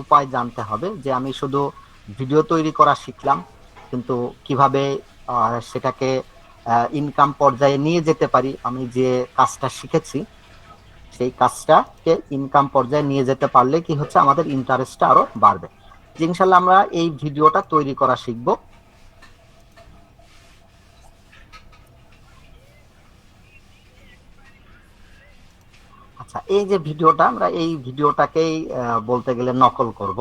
উপায় জানতে হবে, যে আমি শুধু ভিডিও তৈরি করা শিখলাম, কিন্তু কিভাবে সেটাকে ইনকাম পর্যায়ে নিয়ে যেতে পারি, আমি যে কাজটা শিখেছি সেই কাজটাকে ইনকাম পর্যায়ে নিয়ে যেতে পারলে কি হচ্ছে, আমাদের ইন্টারেস্টটা আরো বাড়বে। ইনশাল্লাহ আমরা এই ভিডিওটা তৈরি করা শিখবো। আচ্ছা, এই যে ভিডিওটা, আমরা এই ভিডিওটাকেই বলতে গেলে নকল করব,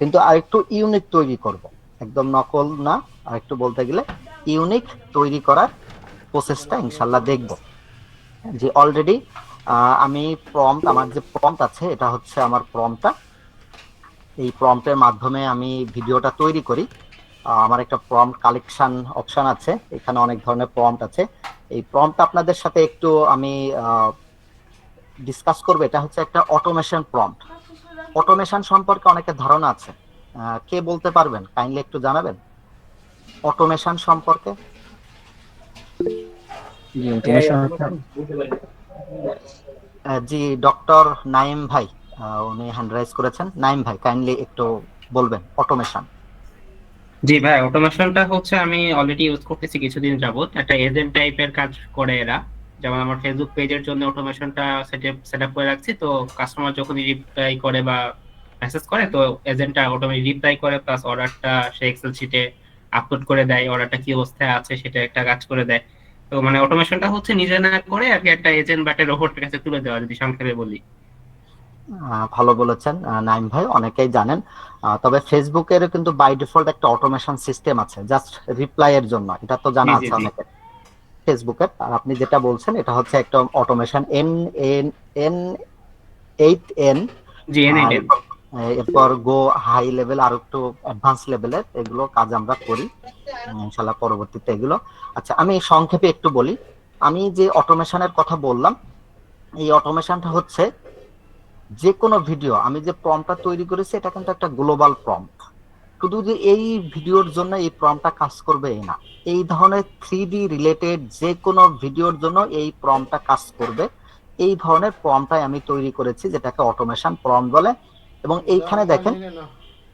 কিন্তু আরেকটু ইউনিক তৈরি করব। একদম নকল না, আরেকটু বলতে গেলে ইউনিক তৈরি করার প্রসেসটা ইনশাল্লাহ দেখব। যে অলরেডি আমি আমার যে প্রম্পট আছে, এটা হচ্ছে আমার প্রম্পটটা। এই প্রম্পটের মাধ্যমে আমি ভিডিওটা তৈরি করি। আমার একটা প্রম্পট কালেকশন অপশন আছে, এখানে অনেক ধরনের প্রম্পট আছে। এই প্রম্পট আপনাদের সাথে একটু আমি ডিসকাস করবো। এটা হচ্ছে একটা অটোমেশন প্রম্পট। অটোমেশন সম্পর্কে অনেকের ধারণা আছে, কে বলতে পারবেন, কাইন্ডলি একটু জানাবেন অটোমেশন সম্পর্কে। জি, অটোমেশন। জি, ডক্টর নাইম ভাই, উনি হ্যান্ড রাইজ করেছেন। নাইম ভাই, কাইন্ডলি একটু বলবেন অটোমেশন। জি ভাই, অটোমেশনটা হচ্ছে আমি অলরেডি ইউজ করতেছি কিছুদিন যাবত। একটা এজেন্ট টাইপের কাজ করে এরা। যেমন আমার ফেসবুক পেজের জন্য অটোমেশনটা সেট আপ করে রাখছি। তো কাস্টমার যখন রিপ্লাই করে বা মেসেজ করে, তো এজেন্টটা অটোমেটিক রিপ্লাই করে, প্লাস অর্ডারটা সে এক্সেল শিটে আপলোড করে দেয়, অর্ডারটা কি অবস্থায় আছে সেটা একটা কাজ করে দেয়। তো মানে অটোমেশনটা হচ্ছে নিজে না করে আর কি একটা এজেন্ট বা একটা রোবটের কাছে তুলে দেওয়া, যদি সংক্ষেপে বলি। ভালো বলেছেন নাইম ভাই, অনেকেই জানেন। তবে ফেসবুকের কিন্তু বাই ডিফল্ট একটা অটোমেশন সিস্টেম আছে, জাস্ট রিপ্লাই এর জন্য, এটা তো জি জানা জি আছে জি। অনেকের। ফেসবুকের, আর আপনি যেটা বলছেন এটা হচ্ছে একটা automation N N N 8N। জি, এন8। এরপর এরপর গো হাই লেভেল, আর একটু অ্যাডভান্স লেভেলের এগুলো কাজ আমরা করি ইনশাল্লাহ পরবর্তীতে এগুলো। আচ্ছা, আমি সংক্ষেপে একটু বলি। আমি যে অটোমেশনের কথা বললাম, এই অটোমেশনটা হচ্ছে যে কোনো ভিডিও, আমি যে প্রম্পটটা তৈরি করেছি এটা কিন্তু একটা গ্লোবাল প্রম্পট। শুধু যে এই ভিডিওর জন্য এই প্রম্পটটা কাজ করবে এই না, এই ধরনের 3D রিলেটেড যে কোনো ভিডিওর জন্য এই প্রম্পটটা কাজ করবে। এই ধরনের প্রম্পটটাই আমি তৈরি করেছি, যেটাকে অটোমেশন প্রম্পট বলে। এবং এইখানে দেখেন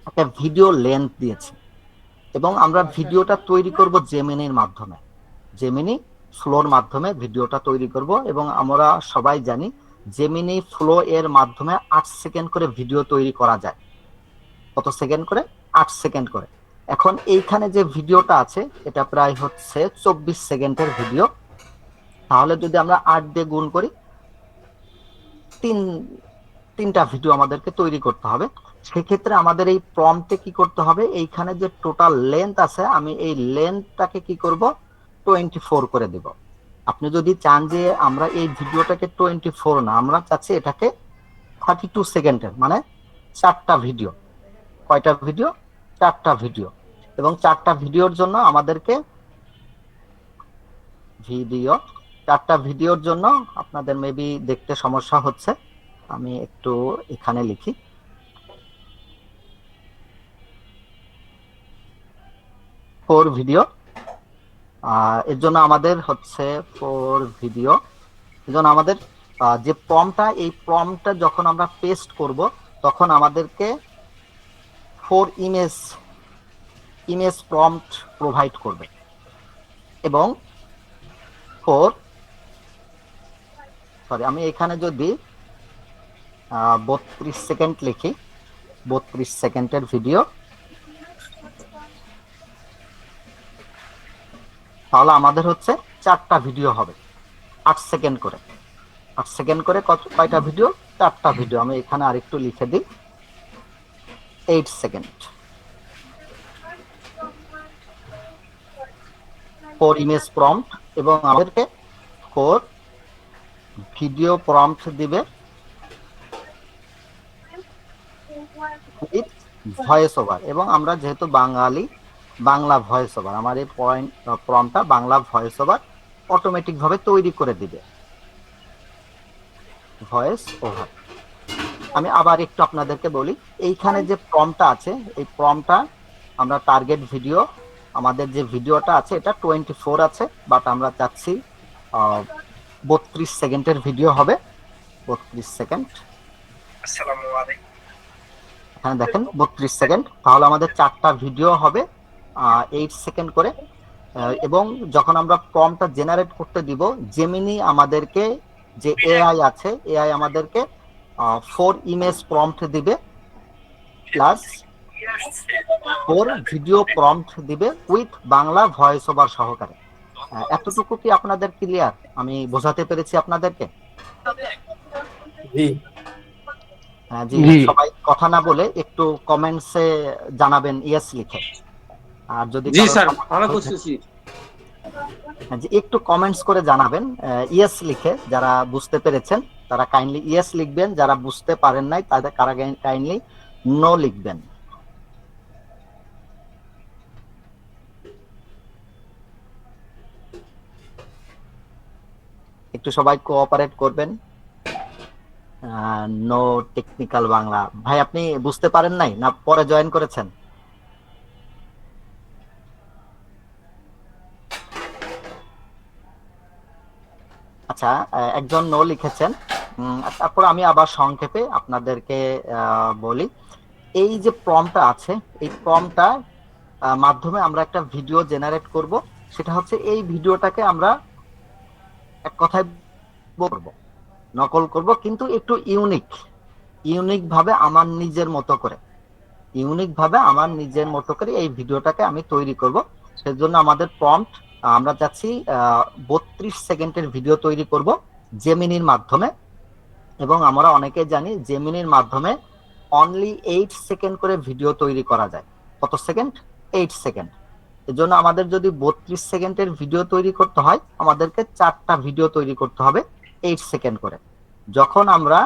একটা ভিডিও লেন্থ দিয়েছি, এবং আমরা ভিডিওটা তৈরি করব জেমিনির মাধ্যমে। জেমিনি ফ্লোর মাধ্যমে ভিডিওটা তৈরি করব, এবং আমরা সবাই জানি জেমিনি ফ্লো এর মাধ্যমে 8 সেকেন্ড করে ভিডিও তৈরি করা যায়। কত সেকেন্ড করে? 8 সেকেন্ড করে। এখন এইখানে যে ভিডিওটা আছে এটা প্রায় হচ্ছে 24 সেকেন্ডের ভিডিও। তাহলে যদি আমরা 8 দিয়ে গুণ করি, তিন তিনটা ভিডিও আমাদেরকে তৈরি করতে হবে। সেক্ষেত্রে আমাদের এই প্রম্পটে কি করতে হবে, এইখানে যে টোটাল লেন্থ আছে, আমি এই লেন্থটাকে কি করব, 24 করে দেব। আপনি যদি চান যে আমরা এই ভিডিওটাকে 24 না, আমরা চাচ্ছি এটাকে 32 সেকেন্ডের, মানে 4টা ভিডিও। কয়টা ভিডিও? 4টা ভিডিও। এবং 4টা ভিডিওর জন্য আমাদেরকে ভিডিও 4টা ভিডিওর জন্য আপনাদের মেবি দেখতে সমস্যা হচ্ছে, আমি একটু এখানে লিখি। 4 ভিডিও। এর জন্য আমাদের হচ্ছে 4 ভিডিও। এর জন্য আমাদের যে প্রম্পটটা, এই প্রম্পটটা যখন আমরা পেস্ট করব, তখন আমাদেরকে 4 ইমেজ প্রম্পট প্রোভাইড করবে। এবং 4 সরি, আমি এখানে যদি 32 সেকেন্ড লিখি, 32 সেকেন্ডের ভিডিও, তাহলে আমাদের হচ্ছে 4টা ভিডিও হবে, 8 সেকেন্ড করে। 8 সেকেন্ড করে কয়টা ভিডিও? 4টা ভিডিও। আমি এখানে আরেকটু লিখে দিই, 8 সেকেন্ড। 4 ইমেজ প্রম্পট, এবং আমাদেরকে 4 ভিডিও প্রম্পট দিবে উইথ ভয়েস ওভার। এবং আমরা যেহেতু বাঙালি, বাংলা ভয়েস ওভার, আমার এই প্রম্পটটা বাংলা ভয়েস ওভার অটোমেটিক ভাবে তৈরি করে দিবে, ভয়েস ওভার। আমি আবার একটু আপনাদেরকে বলি, এইখানে যে প্রম্পটটা আছে, এই প্রম্পটটা আমরা টার্গেট ভিডিও, আমাদের যে ভিডিওটা আছে এটা 24 আছে, বাট আমরা চাচ্ছি 32 সেকেন্ডের ভিডিও হবে। 32 সেকেন্ড। আসসালামু আলাইকুম। এখানে দেখেন 32 সেকেন্ড, তাহলে আমাদের 4টা ভিডিও হবে 8 সেকেন্ড করে। এবং যখন আমরা প্রম্পটটা জেনারেট করতে দিব, জেমিনি আমাদেরকে, যে এআই আছে, এআই আমাদেরকে 4 ইমেজ প্রম্পট দিবে প্লাস 4 ভিডিও প্রম্পট দিবে উইথ বাংলা ভয়েস ওভার সহকারে। এতটুকু কি আপনাদের ক্লিয়ার? আমি বোঝাতে পেরেছি আপনাদেরকে? জি জি, জি সবাই কথা না বলে একটু কমেন্টসে জানাবেন ইয়েস লিখে। আর যদি জি কারো স্যার, সমস্যা ভালো হয়ে থাকে, বুঝতেছি। যে একটু কমেন্টস করে জানাবেন ইয়েস লিখে। যারা বুঝতে পেরেছেন তারা কাইন্ডলি ইয়েস লিখবেন, যারা বুঝতে পারেন নাই তাদের কারা কাইন্ডলি নো লিখবেন। একটু সবাই কোঅপারেট করবেন। No technical Bangla. ভাই আপনি বুঝতে পারেন নাই না পরে জয়েন করেছেন? আচ্ছা, একজন নো লিখেছেন। তারপর আমি আবার সংক্ষেপে আপনাদেরকে বলি, এই যে প্রম্পটটা আছে, এই প্রম্পটটা মাধ্যমে আমরা একটা ভিডিও জেনারেট করব। সেটা হচ্ছে এই ভিডিওটাকে আমরা এক কথায় করব, নকল করব, কিন্তু একটু ইউনিক ভাবে আমার নিজের মতো করে, এই ভিডিওটাকে আমি তৈরি করব। সেজন্য আমাদের প্রম্পট, আমরা চাচ্ছি 32 সেকেন্ডের ভিডিও তৈরি করব জেমিনির মাধ্যমে। এবং আমরা অনেকে জানি জেমিনির মাধ্যমে অনলি 8 সেকেন্ড করে ভিডিও তৈরি করা যায়। কত সেকেন্ড? 8 সেকেন্ড। এজন্য আমাদের যদি 32 সেকেন্ডের ভিডিও তৈরি করতে হয়, আমাদেরকে 4টা ভিডিও তৈরি করতে হবে 8 সেকেন্ড করে। যখন আমরা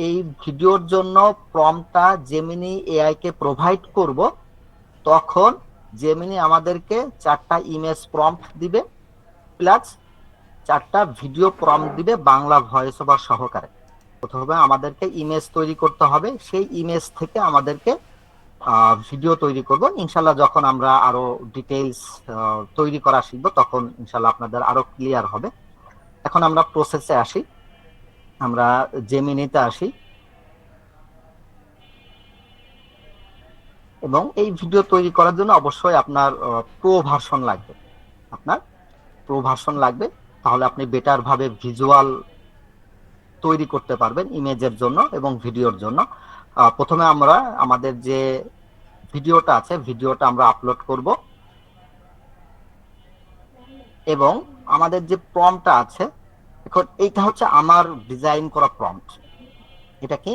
এই ভিডিওর জন্য প্রম্পটটা জেমিনি এআই কে প্রোভাইড করব, তখন জেমিনি আমাদেরকে 4টা ইমেজ প্রম্পট দিবে প্লাস 4টা ভিডিও প্রম্পট দিবে বাংলা ভয়েস ওভার সহকারে। প্রথমে আমাদেরকে ইমেজ তৈরি করতে হবে, সেই ইমেজ থেকে আমাদেরকে ভিডিও তৈরি করব। ইনশাল্লাহ যখন আমরা আরো ডিটেইলস তৈরি করা শিখবো, তখন ইনশাল্লাহ আপনাদের আরো ক্লিয়ার হবে। এখন আমরা প্রসেসে আসি, আমরা জেমিনিতে আসি। এবং এই ভিডিও তৈরি করার জন্য অবশ্যই আপনার প্রো ভার্সন লাগবে, তাহলে আপনি বেটার ভাবে ভিজুয়াল তৈরি করতে পারবেন ইমেজের জন্য এবং ভিডিওর জন্য। প্রথমে আমরা আমাদের যে ভিডিওটা আছে, ভিডিওটা আমরা আপলোড করব। এবং আমাদের যে প্রম্পটটা আছে, এখন এইটা হচ্ছে আমার ডিজাইন করা প্রম্পট। এটা কি?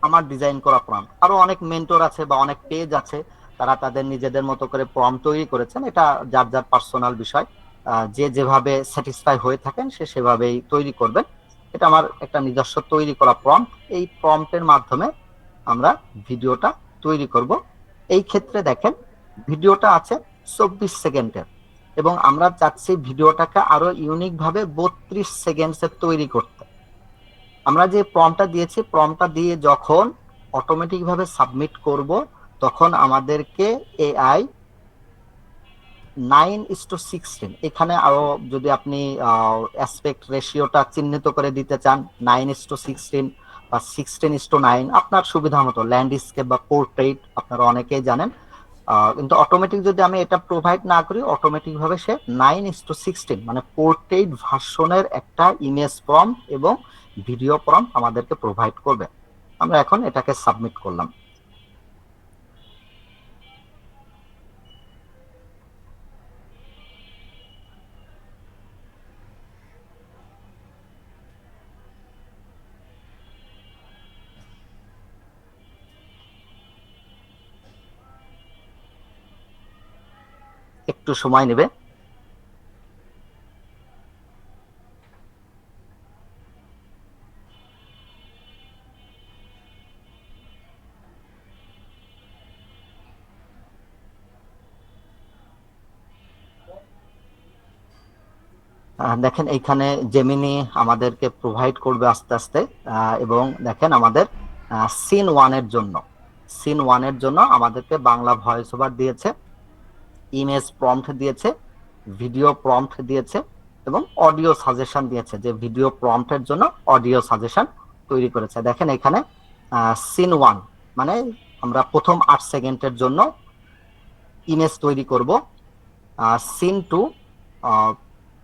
আমার ডিজাইন করা প্রম্পট। আরো অনেক মেন্টর আছে বা অনেক পেজ আছে, তারা তাদের নিজেদের মতো করে প্রম্পট তৈরি করেছেন। এটা যার যার পার্সোনাল বিষয়, যে যেভাবে স্যাটিসফাই হয়ে থাকেন সে সেভাবেই তৈরি করবেন। এটা আমার একটা নিজস্ব তৈরি করা প্রম্পট। এই প্রম্পটের মাধ্যমে আমরা ভিডিওটা তৈরি করব। এই ক্ষেত্রে দেখেন ভিডিওটা আছে 24 সেকেন্ডের, এবং আমরা চাচ্ছি ভিডিওটাকে আরো ইউনিক ভাবে 32 সেকেন্ডসের তৈরি করতে। আমরা যে প্রম্পটটা দিয়েছি, প্রম্পটটা দিয়ে যখন অটোমেটিক ভাবে সাবমিট করব, তখন আমাদেরকে এআই 9:16, এখানে আরো যদি আপনি অ্যাসপেক্ট রেশিওটা চিহ্নিত করে দিতে চান, 9:16 বা 16:9, আপনার সুবিধা মতো, ল্যান্ডস্কেপ বা পোর্ট্রেট আপনারা অনেকেই জানেন। কিন্তু অটোমেটিক যদি আমি এটা প্রোভাইড না করি, অটোমেটিক ভাবে সে 9:16 মানে পোর্ট্রেট ভার্সনের একটা ইমেজ প্রম্পট এবং ভিডিও প্রম্পট আমাদেরকে প্রোভাইড করবে। আমরা এখন এটাকে সাবমিট করলাম। একটু সময় নেবে। দেখেন এইখানে জেমিনি আমাদেরকে প্রোভাইড করবে আস্তে আস্তে। এবং দেখেন আমাদের সিন ওয়ানের জন্য আমাদেরকে বাংলা ভয়েস ওভার দিয়েছে, ইমেজ প্রম্পট দিয়েছে, ভিডিও প্রম্পট দিয়েছে, এবং অডিও সাজেশন দিয়েছে, যে ভিডিও প্রম্পটের জন্য অডিও সাজেশন তৈরি করেছে। দেখেন এখানে সিন ওয়ান মানে আমরা প্রথম 8 সেকেন্ডের জন্য ইমেজ তৈরি করব, সিন 2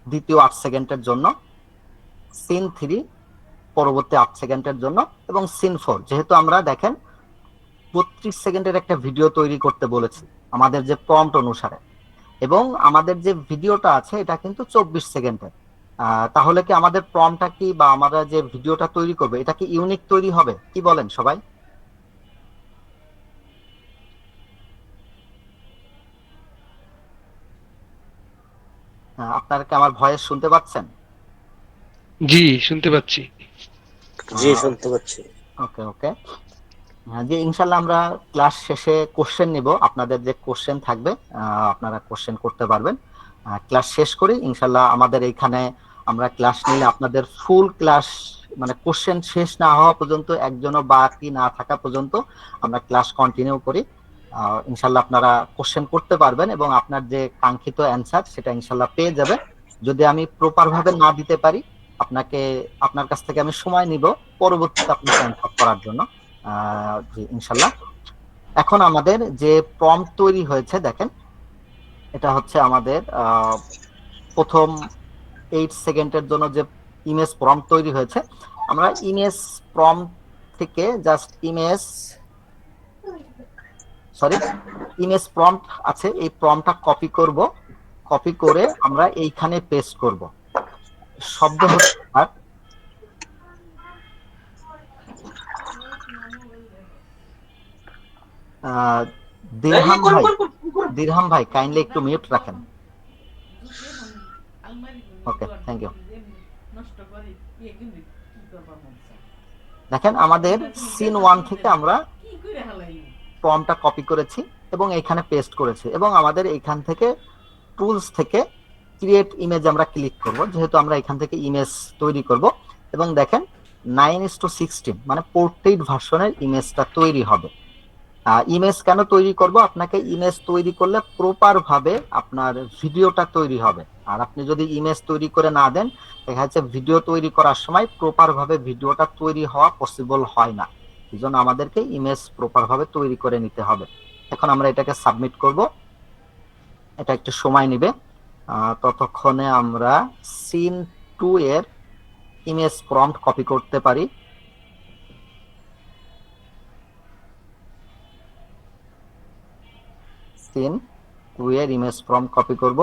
দ্বিতীয় 8 সেকেন্ডের জন্য, সিন 3 পরবর্তী 8 সেকেন্ডের জন্য, এবং সিন 4 যেহেতু আমরা দেখেন 32 সেকেন্ডের একটা ভিডিও তৈরি করতে বলেছি আমাদের যে প্রম্পট অনুসারে, এবং আমাদের যে ভিডিওটা আছে এটা কিন্তু 24 সেকেন্ডের। তাহলে কি আমাদের প্রম্পটটা কি বা আমরা যে ভিডিওটা তৈরি করব এটা কি ইউনিক তৈরি হবে, কি বলেন সবাই? আপনারা কি আমার ভয়েস শুনতে পাচ্ছেন? জি, শুনতে পাচ্ছি। জি শুনতে পাচ্ছি। ওকে ওকে। যে ইনশাল্লাহ আমরা ক্লাস শেষে কোশ্চেন নিব, আপনাদের যে কোশ্চেন থাকবে আপনারা কোশ্চেন করতে পারবেন। ক্লাস শেষ করি ইনশাল্লাহ। আমাদের এইখানে আমরা ক্লাস নিলে আপনাদের ফুল ক্লাস মানে কোশ্চেন শেষ না হওয়া পর্যন্ত, একজনও বাকি না থাকা পর্যন্ত আমরা ক্লাস কন্টিনিউ করি। ইনশাল্লাহ আপনারা কোশ্চেন করতে পারবেন এবং আপনার যে কাঙ্ক্ষিত অ্যান্সার সেটা ইনশাল্লাহ পেয়ে যাবেন। যদি আমি প্রপার ভাবে না দিতে পারি আপনার কাছ থেকে আমি সময় নিব পরবর্তীতে আপনাকে অ্যান্সার করার জন্য। জি ইনশাল্লাহ। এখন আমাদের যে প্রম্পট তৈরি হয়েছে দেখেন, এটা হচ্ছে আমাদের প্রথম 8 সেকেন্ডের জন্য যে ইমেজ প্রম্পট তৈরি হয়েছে। আমরা ইমেজ প্রম্পট থেকে জাস্ট ইমেজ প্রম্পট আছে, এই প্রম্পটটা কপি করব, কপি করে আমরা এইখানে পেস্ট করব। শব্দ হচ্ছে দিরহাম ভাই কাইন্ডলি একটু মিউট রাখেন। ওকে, থ্যাংক ইউ। দেখেন আমাদের সিন 1 থেকে আমরা প্রম্পটটা কপি করেছি এবং এখানে পেস্ট করেছি, এবং আমাদের এখান থেকে টুলস থেকে ক্রিয়েট ইমেজ আমরা ক্লিক করব, যেহেতু আমরা এখান থেকে ইমেজ তৈরি করব। এবং দেখেন 9:16 মানে পোর্ট্রেট ভার্সনের ইমেজটা তৈরি হবে। ইমেজ কেন তৈরি করব? আপনাকে ইমেজ তৈরি করলে প্রপার ভাবে আপনার ভিডিওটা তৈরি হবে। আর আপনি যদি ইমেজ তৈরি করে না দেন, দেখা যাচ্ছে ভিডিও তৈরি করার সময় প্রপার ভাবে ভিডিওটা তৈরি হওয়া পসিবল হয় না। এই জন্য আমাদেরকে ইমেজ প্রপার ভাবে তৈরি করে নিতে হবে। এখন আমরা এটাকে সাবমিট করব, এটা একটু সময় নেবে। ততক্ষণে আমরা সিন 2 এর ইমেজ প্রম্পট কপি করতে পারি। সিন 2 এর ইমেজ প্রম্পট কপি করব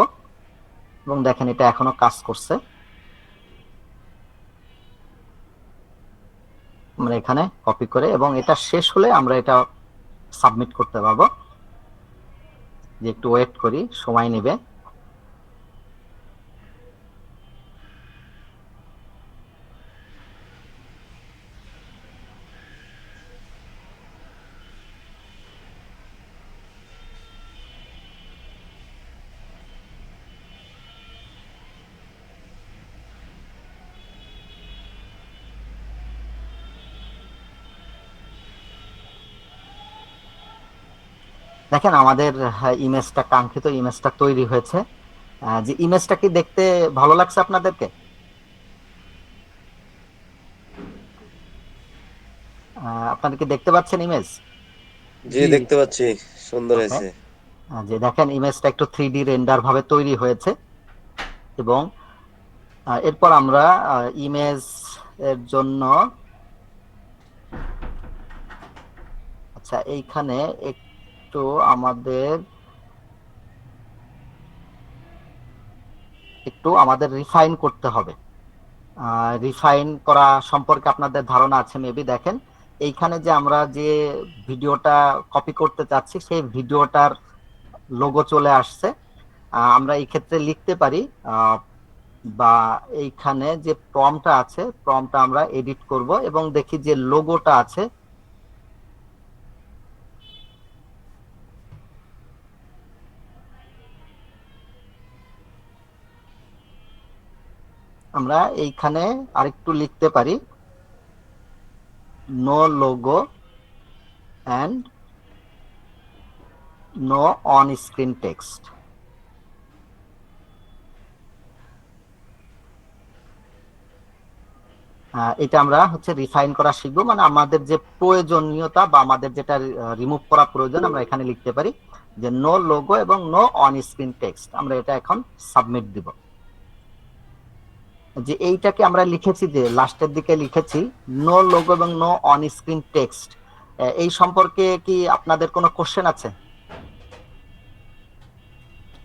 এবং দেখেন এটা এখনো কাজ করছে। আমরা এখানে কপি করে এবং এটা শেষ হলে আমরা এটা সাবমিট করতে পারবো। যে একটু ওয়েট করি, সময় নেবে। দেখেন আমাদের ইমেজটা, কাঙ্ক্ষিত ইমেজটা তৈরি হয়েছে। যে ইমেজটা কি দেখতে ভালো লাগছে আপনাদেরকে? আপনারা কি দেখতে পাচ্ছেন ইমেজ? জি দেখতে পাচ্ছি, সুন্দর হয়েছে। যে দেখেন ইমেজটা একটু 3D রেন্ডার ভাবে তৈরি হয়েছে। এবং এরপর আমরা ইমেজ এর জন্য আচ্ছা এইখানে একটু আমাদের রিফাইন করতে হবে। রিফাইন করা সম্পর্কে আপনাদের ধারণা আছে মেবি। দেখেন এইখানে যে আমরা যে ভিডিওটা কপি করতে চাচ্ছি সেই ভিডিওটার লোগো চলে আসছে। আমরা এই ক্ষেত্রে লিখতে পারি বা এইখানে যে প্রম্পটটা আছে প্রম্পটটা আমরা এডিট করব এবং দেখি যে লোগোটা আছে আমরা এইখানে আরেকটু লিখতে পারি no logo and no on screen text. এটা আমরা হচ্ছে রিফাইন করা শিখবো, মানে আমাদের যে প্রয়োজনীয়তা বা আমাদের যেটা রিমুভ করা প্রয়োজন আমরা এখানে লিখতে পারি যে নো লোগো এবং নো অন স্ক্রিন টেক্সট। আমরা এটা এখন সাবমিট দিব। যে এইটাকে আমরা লিখেছি, যে লাস্টের দিকে লিখেছি নো লোগো এবং নো অন স্ক্রিন টেক্সট, এই সম্পর্কে কি আপনাদের কোনো কোশ্চেন আছে,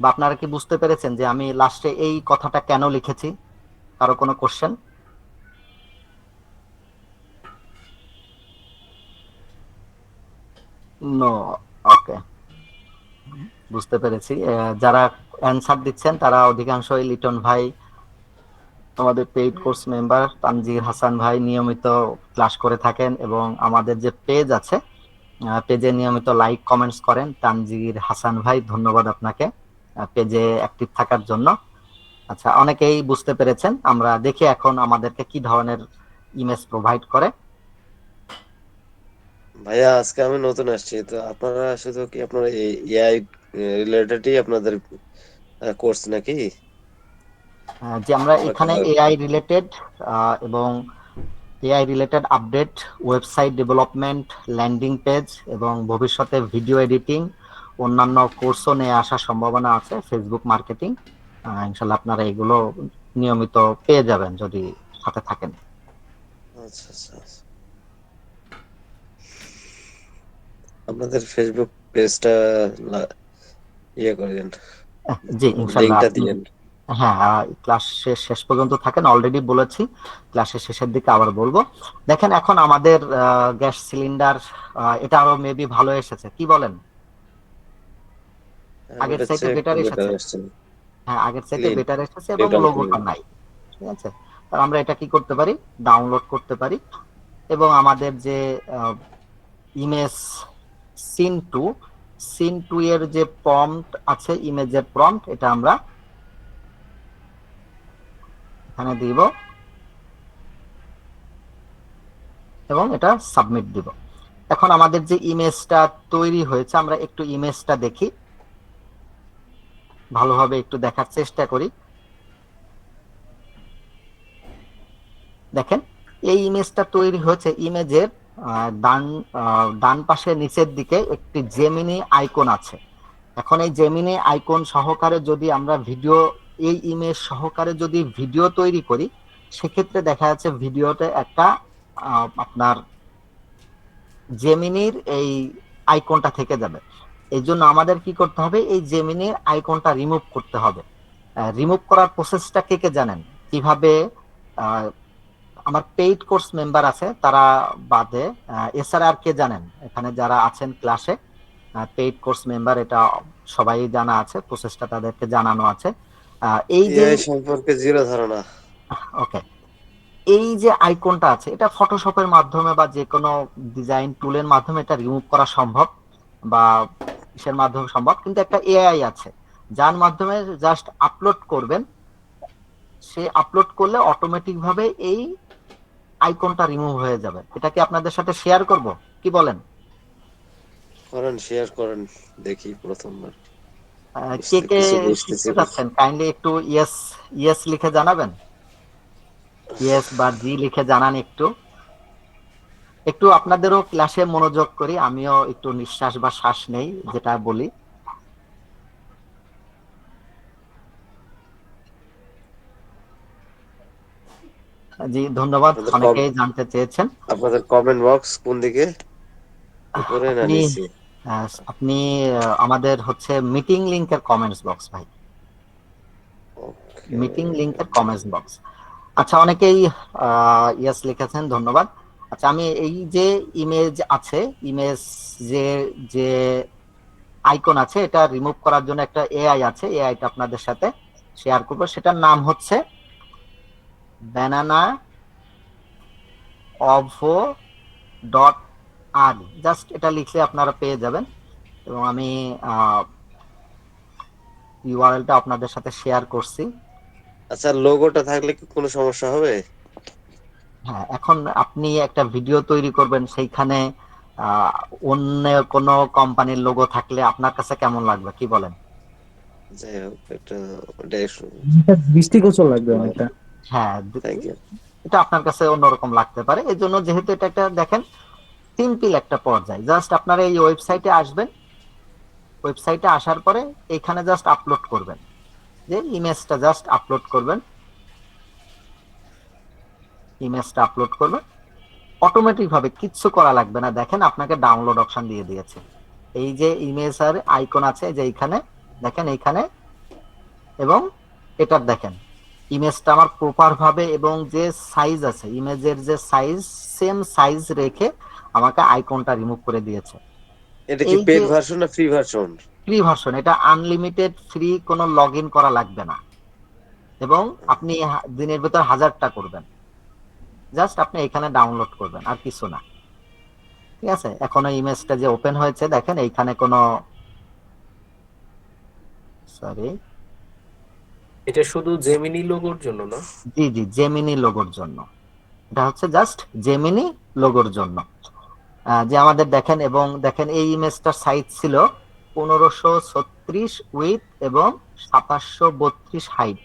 বা আপনারা কি বুঝতে পেরেছেন যে আমি লাস্টে এই কথাটা কেন লিখেছি? কারো কোনো কোশ্চেন? নো, ওকে, বুঝতে পেরেছি। যারা অ্যানসার দিচ্ছেন তারা অধিকাংশই লিটন ভাই, আমাদের paid course member Tangier Hasan ভাই নিয়মিত ক্লাস করে থাকেন, এবং আমাদের যে পেজ আছে পেজে নিয়মিত লাইক কমেন্টস করেন। তানজির হাসান ভাই ধন্যবাদ আপনাকে পেজে অ্যাক্টিভ থাকার জন্য। আচ্ছা, অনেকেই বুঝতে পেরেছেন। আমরা দেখি এখন আমাদেরকে কি ধরনের ইমেজ প্রোভাইড করে। ভাইয়া আজকে আমি নতুন আসছি, তো আপনারা শুধু কি আপনার এআই রিলেটেডই আপনাদের কোর্স নাকি? যে আমরা আমরা এখানে এআই রিলেটেড এবং AI related update, website development, landing page এবং ভবিষ্যতে ভিডিও এডিটিং, অন্যান্য কোর্সও নিয়ে আসার সম্ভাবনা আছে, ফেসবুক মার্কেটিং। ইনশাল্লাহ আপনারা এগুলো নিয়মিত পেয়ে যাবেন যদি সাথে থাকেন। আচ্ছা আচ্ছা আচ্ছা। আপনাদের ফেসবুক পেজটা ইয়ে করে দেন, জি ইনশাল্লাহ লিংকটা আপনি, দিয়েন। হ্যাঁ, ক্লাস শেষ পর্যন্ত থাকেন, অলরেডি বলেছি, ক্লাসের শেষের দিকে আবার বলবো। দেখেন এখন আমাদের গ্যাস সিলিন্ডার এটা আরো মেবি ভালো এসেছে, কি বলেন? আগের এটার চাইতে চেয়ে একটু বেটার বেটার এসেছে। আসছে। হ্যাঁ, আগের চাইতে ক্লিন, বেটার এসেছে এবং টোটাল ক্লিন। লোগোটা নাই। ঠিক আছে, তো আমরা এটা কি করতে পারি, ডাউনলোড করতে পারি, এবং আমাদের যে ইমেজ সিন টু এর যে প্রম্পট আছে, ইমেজের প্রম্পট, এটা আমরা এখানে দিব এবং এটা সাবমিট দিব। এখন আমাদের যে ইমেজটা তৈরি হয়েছে, আমরা একটু ইমেজটা দেখি, ভালোভাবে একটু দেখার চেষ্টা করি। দেখেন এই ইমেজটা তৈরি হয়েছে, ইমেজের ডান পাশে নিচের দিকে একটি জেমিনি আইকন আছে। এখন এই জেমিনি আইকন সহকারে যদি আমরা ভিডিও, এই ইমেজ সহকারে যদি ভিডিও তৈরি করি, সেক্ষেত্রে দেখা যাচ্ছে ভিডিওতে একটা আপনার জেমিনির এই আইকনটা থেকে যাবে। এই জন্য আমাদের কি করতে হবে, এই জেমিনির আইকনটা রিমুভ করতে হবে। রিমুভ করার প্রসেসটা কে কে জানেন কিভাবে? আমার পেইড কোর্স মেম্বার আছে তারা বাদে এছাড়া আর কে জানেন এখানে যারা আছেন ক্লাসে? পেইড কোর্স মেম্বার, এটা সবাই জানা আছে, প্রসেসটা তাদেরকে জানানো আছে। এই যে, এআই সম্পর্কে জিরো ধারণা। ওকে, এই যে আইকনটা আছে, এটা ফটোশপের মাধ্যমে বা যে কোনো ডিজাইন টুলের মাধ্যমে এটা রিমুভ করা সম্ভব, বা কিসের মাধ্যমে সম্ভব, কিন্তু একটা এআই আছে যার মাধ্যমে জাস্ট আপলোড করবেন, সে আপলোড করলে অটোমেটিক ভাবে এই আইকনটা রিমুভ হয়ে যাবে। এটা কি আপনাদের সাথে শেয়ার করব, কি বলেন? করেন, শেয়ার করেন, দেখি প্রথমবার। কে কে কিছু বুঝতেছি শিখতে না। চাচ্ছেন কাইন্ডলি একটু ইয়েস ইয়েস লিখে জানাবেন, ইয়েস বা জি লিখে জানান। একটু একটু আপনাদেরও ক্লাসে মনোযোগ করি, আমিও একটু নিঃশ্বাস বা শ্বাস নেই যেটা বলি। জি ধন্যবাদ, আপনাদের অনেকেই জানতে চেয়েছেন। আপনাদের কমেন্ট বক্স কোন দিকে, উপরে না আপনি নিচে? আপনি আমাদের হচ্ছে মিটিং লিংকের কমেন্টস বক্স ভাই, ওকে। মিটিং লিংকের কমেন্টস বক্স। আচ্ছা, অনেকেই ইয়েস লিখেছেন, ধন্যবাদ। আচ্ছা, আমি এই যে ইমেজ আছে, ইমেজ যে যে আইকন আছে, এটা রিমুভ করার জন্য একটা এআই আছে, এআইটা আপনাদের সাথে শেয়ার করব। সেটার নাম হচ্ছে ব্যানানা অভো ডট আর, জাস্ট এটা লিখলে আপনারা পেয়ে যাবেন, এবং আমি ইউআরএলটা আপনাদের সাথে শেয়ার করছি। আচ্ছা, লোগোটা থাকলে কি কোনো সমস্যা হবে? হ্যাঁ, এখন আপনি একটা ভিডিও তৈরি করবেন, সেইখানে আহ, অন্য কোনো কোম্পানির লোগো থাকলে আপনার কাছে কেমন লাগবে, কি বলেন? যাই হোক, একটা ওটাই দৃষ্টিগোচর লাগবে অনেকটা। হ্যাঁ, থ্যাংক ইউ। এটা আপনার কাছে অন্যরকম লাগতে পারে। এই জন্য যেহেতু এটা একটা দেখেন সিম্পল একটা পর্যায়, জাস্ট আপনারা এই ওয়েবসাইটে আসবেন, ওয়েবসাইটে আসার পরে এখানে জাস্ট আপলোড করবেন, যে ইমেজটা জাস্ট আপলোড করবেন, ইমেজটা আপলোড করবেন, অটোমেটিক ভাবে কিচ্ছু করা লাগবে না। দেখেন আপনাকে ডাউনলোড অপশন দিয়ে দিয়েছে, এই যে ইমেজ আর আইকন আছে যে এইখানে দেখেন এইখানে, এবং এটার দেখেন ইমেজটা আমার প্রপার ভাবে এবং যে সাইজ আছে ইমেজের যে সাইজ সেম সাইজ রেখে আমাকে আইকনটা রিমুভ করে দিয়েছে। এটা কি এই পেড যে ভার্সন না ফ্রি ভার্সন? ফ্রি ভার্সন, এটা আনলিমিটেড ফ্রি, কোনো লগ ইন করা লাগবে না, এবং আপনি দিনের ভিতর 1000টা করবেন, জাস্ট আপনি এখানে ডাউনলোড করবেন আর কিছু না। ঠিক আছে, এখন এই ইমেজটা যে ওপেন হয়েছে দেখেন এইখানে কোনো সরি, এটা শুধু জেমিনি লোগোর জন্য না? জি জি জেমিনি লোগোর জন্য, এটা হচ্ছে জাস্ট জেমিনি লোগোর জন্য। যে আমাদের দেখেন, এবং দেখেন এই ইমেজটার সাইজ ছিল 1536 উইথ এবং 2732 হাইট,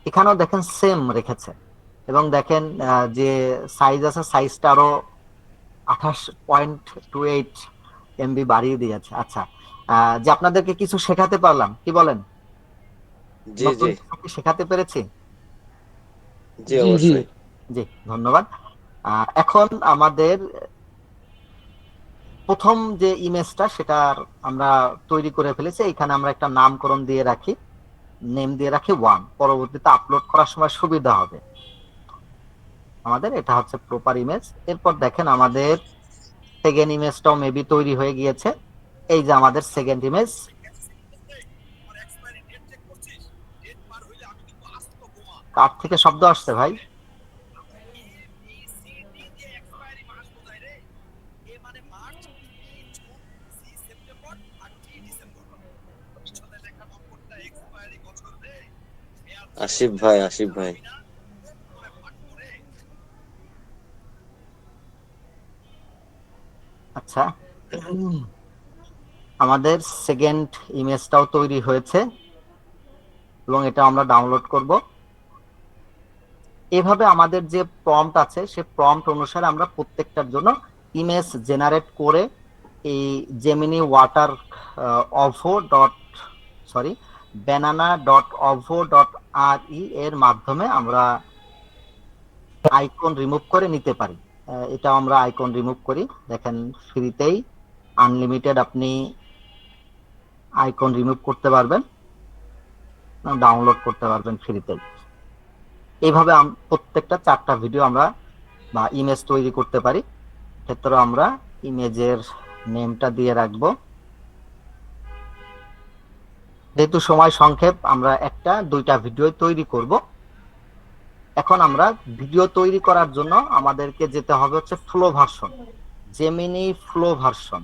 এখানেও দেখেন সেম রেখেছে, এবং দেখেন যে সাইজ আছে সাইজটা আরো 28.28 এমবি বাড়িয়ে দিয়েছে। আচ্ছা, যে আপনাদেরকে কিছু শেখাতে পারলাম, কি বলেন? জি নতুন জি কিছু কি শেখাতে পেরেছি? জি জি জি অবশ্যই। জি ধন্যবাদ। এখন আমাদের প্রথম যে ইমেজটা সেটা আমরা তৈরি করে ফেলেছি, এখানে আমরা একটা নামকরণ দিয়ে রাখি, নেম দিয়ে রাখি 1, পরবর্তীতে আপলোড করার সময় সুবিধা হবে আমাদের। এটা হচ্ছে প্রপার ইমেজ। এরপর দেখেন আমাদের সেকেন্ড ইমেজটাও মেবি তৈরি হয়ে গিয়েছে, এই যে আমাদের সেকেন্ড ইমেজ। কার থেকে শব্দ আসছে ভাই? আসিফ ভাই, আসিফ ভাই। আচ্ছা, আমাদের সেকেন্ড ইমেজটাও তৈরি হয়েছে এবং এটা আমরা ডাউনলোড করব। এভাবে আমাদের যে প্রম্পট আছে সে প্রম্পট অনুসারে আমরা প্রত্যেকটার জন্য ইমেজ জেনারেট করে এই জেমিনি ওয়াটার অভো ডট সরি banana.ovo.re এর মাধ্যমে আমরা আইকন রিমুভ করে নিতে পারি। এটা আমরা আইকন রিমুভ করি, দেখেন ফ্রিতেই আনলিমিটেড আপনি আইকন রিমুভ করতে পারবেন, ডাউনলোড করতে পারবেন ফ্রিতেই। এইভাবে প্রত্যেকটা 4টা ভিডিও আমরা বা ইমেজ তৈরি করতে পারি। ক্ষেত্রে আমরা ইমেজের নেমটা দিয়ে রাখবো, যেহেতু সময় সংক্ষেপ আমরা 1-2টা ভিডিও তৈরি করব। এখন আমরা ভিডিও তৈরি করার জন্য আমাদেরকে যেতে হবে হচ্ছে flow version, Gemini flow version.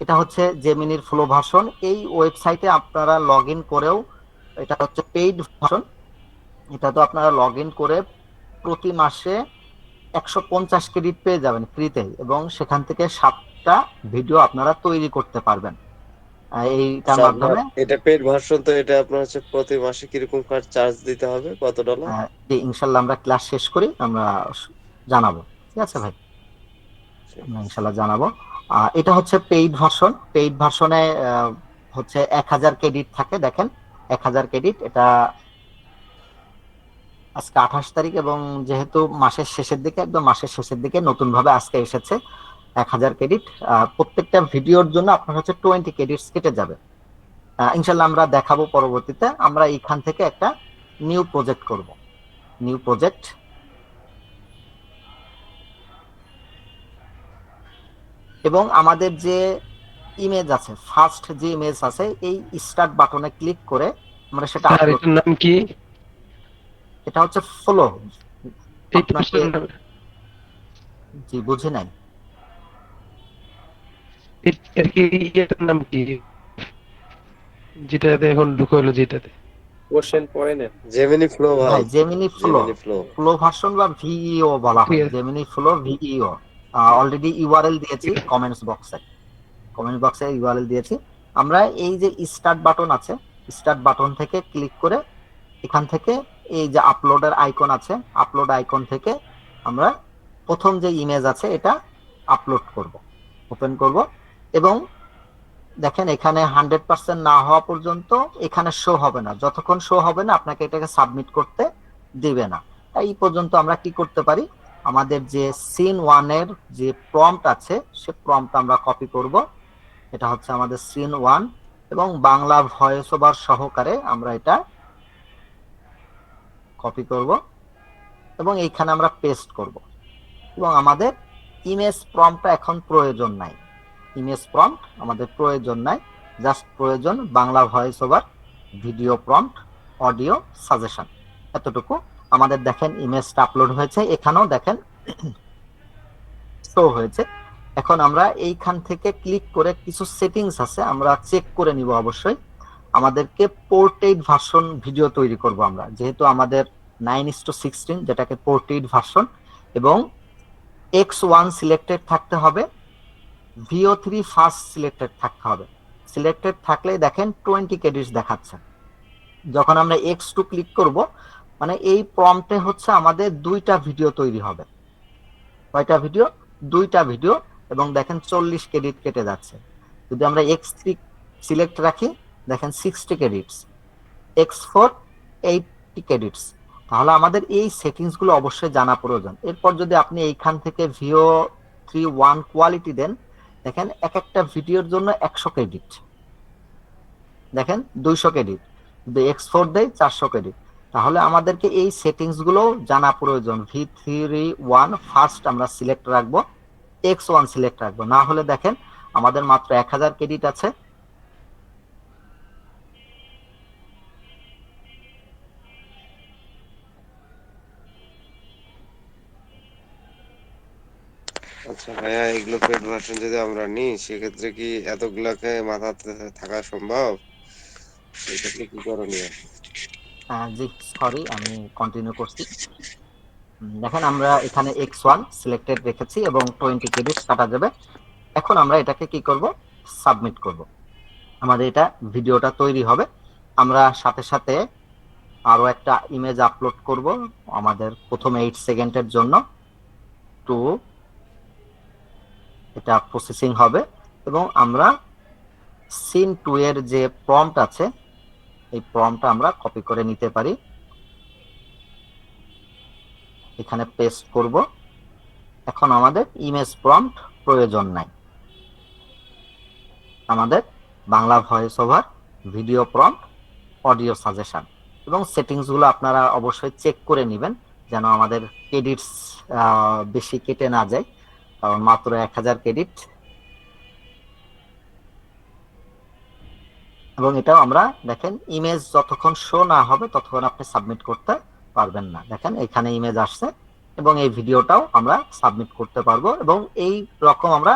এটা হচ্ছে জেমিনির ফ্লো ভার্সন। এই ওয়েবসাইটে আপনারা লগ ইন করেও, এটা হচ্ছে পেইড ভার্সন, এটা তো আপনারা লগ ইন করে প্রতি মাসে 150 ক্রেডিট পেয়ে যাবেন ফ্রিতে, এবং সেখান থেকে 7টা ভিডিও আপনারা তৈরি করতে পারবেন এইটার আচ্ছা, আপনার মাধ্যমে। এটা পেড ভার্সন, তো এটা আপনার হচ্ছে প্রতি মাসে কিরকম কার চার্জ দিতে হবে, কত ডলার? যে ইনশাল্লাহ আমরা ক্লাস শেষ করি আমরা জানাবো, ঠিক আছে ভাই? আমরা ইনশাল্লাহ জানাবো। এটা হচ্ছে পেইড ভার্সন। পেইড ভার্সনে হচ্ছে 1000 ক্রেডিট থাকে, দেখেন 1000 ক্রেডিট। এটা আজকে 28 তারিখ, এবং যেহেতু মাসের শেষের দিকে, একদম মাসের শেষের দিকে নতুন ভাবে আজকে এসেছে 1000 ক্রেডিট। প্রত্যেকটা ভিডিওর জন্য আপনার হচ্ছে 20 ক্রেডিটস কেটে যাবে। ইনশাল্লাহ আমরা দেখাবো পরবর্তীতে। আমরা এখান থেকে একটা নিউ প্রজেক্ট করব, নিউ প্রজেক্ট। এবং আমাদের যে ইমেজ আছে, ফার্স্ট যে ইমেজ আছে, এই স্টার্ট বাটনে ক্লিক করে আমরা সেটা স্যার আপলোড। এটার নাম কি? এটা হচ্ছে ফলো। এই আপনাকে পোস্টার নাম, জি বুঝি নাই। এর কি এটার নাম কি, যেটাতে এখন ঢুকে হলো যেটাতে? কোশ্চেন পড়ে নেন। জেমিনি ফ্লো ভাই, ভাই Gemini flow, Gemini flow. Flow version বা ভিইও বলা ঠিক হয়, আছে। Gemini flow Veo. Already URL দিয়েছি কমেন্টস বক্সে, কমেন্ট বক্সে ইউআরএল দিয়েছি। আমরা এই যে স্টার্ট বাটন আছে, স্টার্ট বাটন থেকে ক্লিক করে এখান থেকে এই যে আপলোডের আইকন আছে, আপলোড আইকন থেকে আমরা প্রথম যে ইমেজ আছে এটা আপলোড করব, ওপেন করব। এবং দেখেন এখানে 100% না হওয়া পর্যন্ত এখানে শো হবে না, যতক্ষণ শো হবে না আপনাকে এটাকে সাবমিট করতে দিবে না। এই পর্যন্ত আমরা কি করতে পারি, আমাদের যে সিন 1 এর যে প্রম্পট আছে সে প্রম্পট আমরা কপি করব। এটা হচ্ছে আমাদের সিন 1 এবং বাংলা ভয়েস ওভার সহকারে আমরা এটা কপি করব এবং এইখানে আমরা পেস্ট করব। এবং আমাদের ইমেজ প্রম্পটটা এখন প্রয়োজন নাই, ইমেজ প্রম্পট আমাদের প্রয়োজন নাই, জাস্ট প্রয়োজন Bangla voice over, video prompt, audio suggestion, এতটুকু। আমাদের দেখেন ইমেজটা আপলোড হয়েছে, এখানেও দেখেন শো হয়েছে। এখন আমরা এইখান থেকে ক্লিক করে কিছু সেটিংস আছে আমরা চেক করে নিব। অবশ্যই আমাদেরকে পোর্ট্রেট ভার্সন ভিডিও তৈরি করব আমরা, যেহেতু আমাদের 9:16 যেটাকে পোর্ট্রেট ভার্সন, এবং X1 সিলেক্টেড থাকতে হবে, VO3 ফার্স্ট সিলেক্টেড থাকতে হবে। সিলেক্টেড থাকলে দেখেন 20 ক্রেডিটস দেখাচ্ছে। যখন আমরা X2 ক্লিক করব, মানে এই প্রম্পটে হচ্ছে আমাদের 2টা ভিডিও তৈরি হবে। কয়টা ভিডিও? 2টা ভিডিও। এবং দেখেন 40 ক্রেডিট কেটে যাচ্ছে। যদি আমরা X3 সিলেক্ট রাখি, দেখেন 60 ক্রেডিটস, X4 80 ক্রেডিটস। তাহলে আমাদের এই সেটিংস গুলো অবশ্যই জানা প্রয়োজন। এরপর যদি আপনি এইখান থেকে VO3 কোয়ালিটি দেন, দেখেন এক একটা ভিডিওর জন্য 100 ক্রেডিট, দেখেন 200 ক্রেডিট, যদি X4 দেয় 400 ক্রেডিট। তাহলে আমাদেরকে এই সেটিংস গুলো জানা প্রয়োজন। V3 ফার্স্ট আমরা সিলেক্ট রাখবো, X1 সিলেক্ট রাখবো, না হলে দেখেন আমাদের মাত্র 1000 ক্রেডিট আছে। আচ্ছা ভাইয়া, এগুলো পেড ভার্সন যদি আমরা নিই সেক্ষেত্রে কি এতগুলাকে মাথাতে থাকা সম্ভব? সেক্ষেত্রে কি করণীয়? জি সরি, আমি কন্টিনিউ করছি। দেখেন আমরা এখানে X1 সিলেক্টেড রেখেছি এবং 20 ক্রেডিটস কাটা যাবে। এখন আমরা এটাকে কি করব, সাবমিট করব। আমাদের এটা ভিডিওটা তৈরি হবে। আমরা সাথে সাথে আরো একটা ইমেজ আপলোড করব আমাদের প্রথম 8 সেকেন্ডের জন্য। টু এটা প্রসেসিং হবে এবং আমরা সিন 2 এর যে প্রম্পট আছে এই প্রম্পটটা আমরা কপি করে নিতে পারি, এখানে পেস্ট করব। এখন আমাদের ইমেজ প্রম্পট প্রয়োজন নাই, আমাদের Bangla voice over, video prompt, audio suggestion. এবং সেটিংস গুলো আপনারা অবশ্যই চেক করে নেবেন যেন আমাদের ক্রেডিটস বেশি কেটে না যায়, কারণ মাত্র 1000 ক্রেডিট। এবং এটাও আমরা দেখেন ইমেজ যতক্ষণ শো না হবে ততক্ষণ আপনি সাবমিট করতে পারবেন না। দেখেন এখানে ইমেজ আসছে এবং এই ভিডিওটাও আমরা সাবমিট করতে পারবো এবং এই রকম আমরা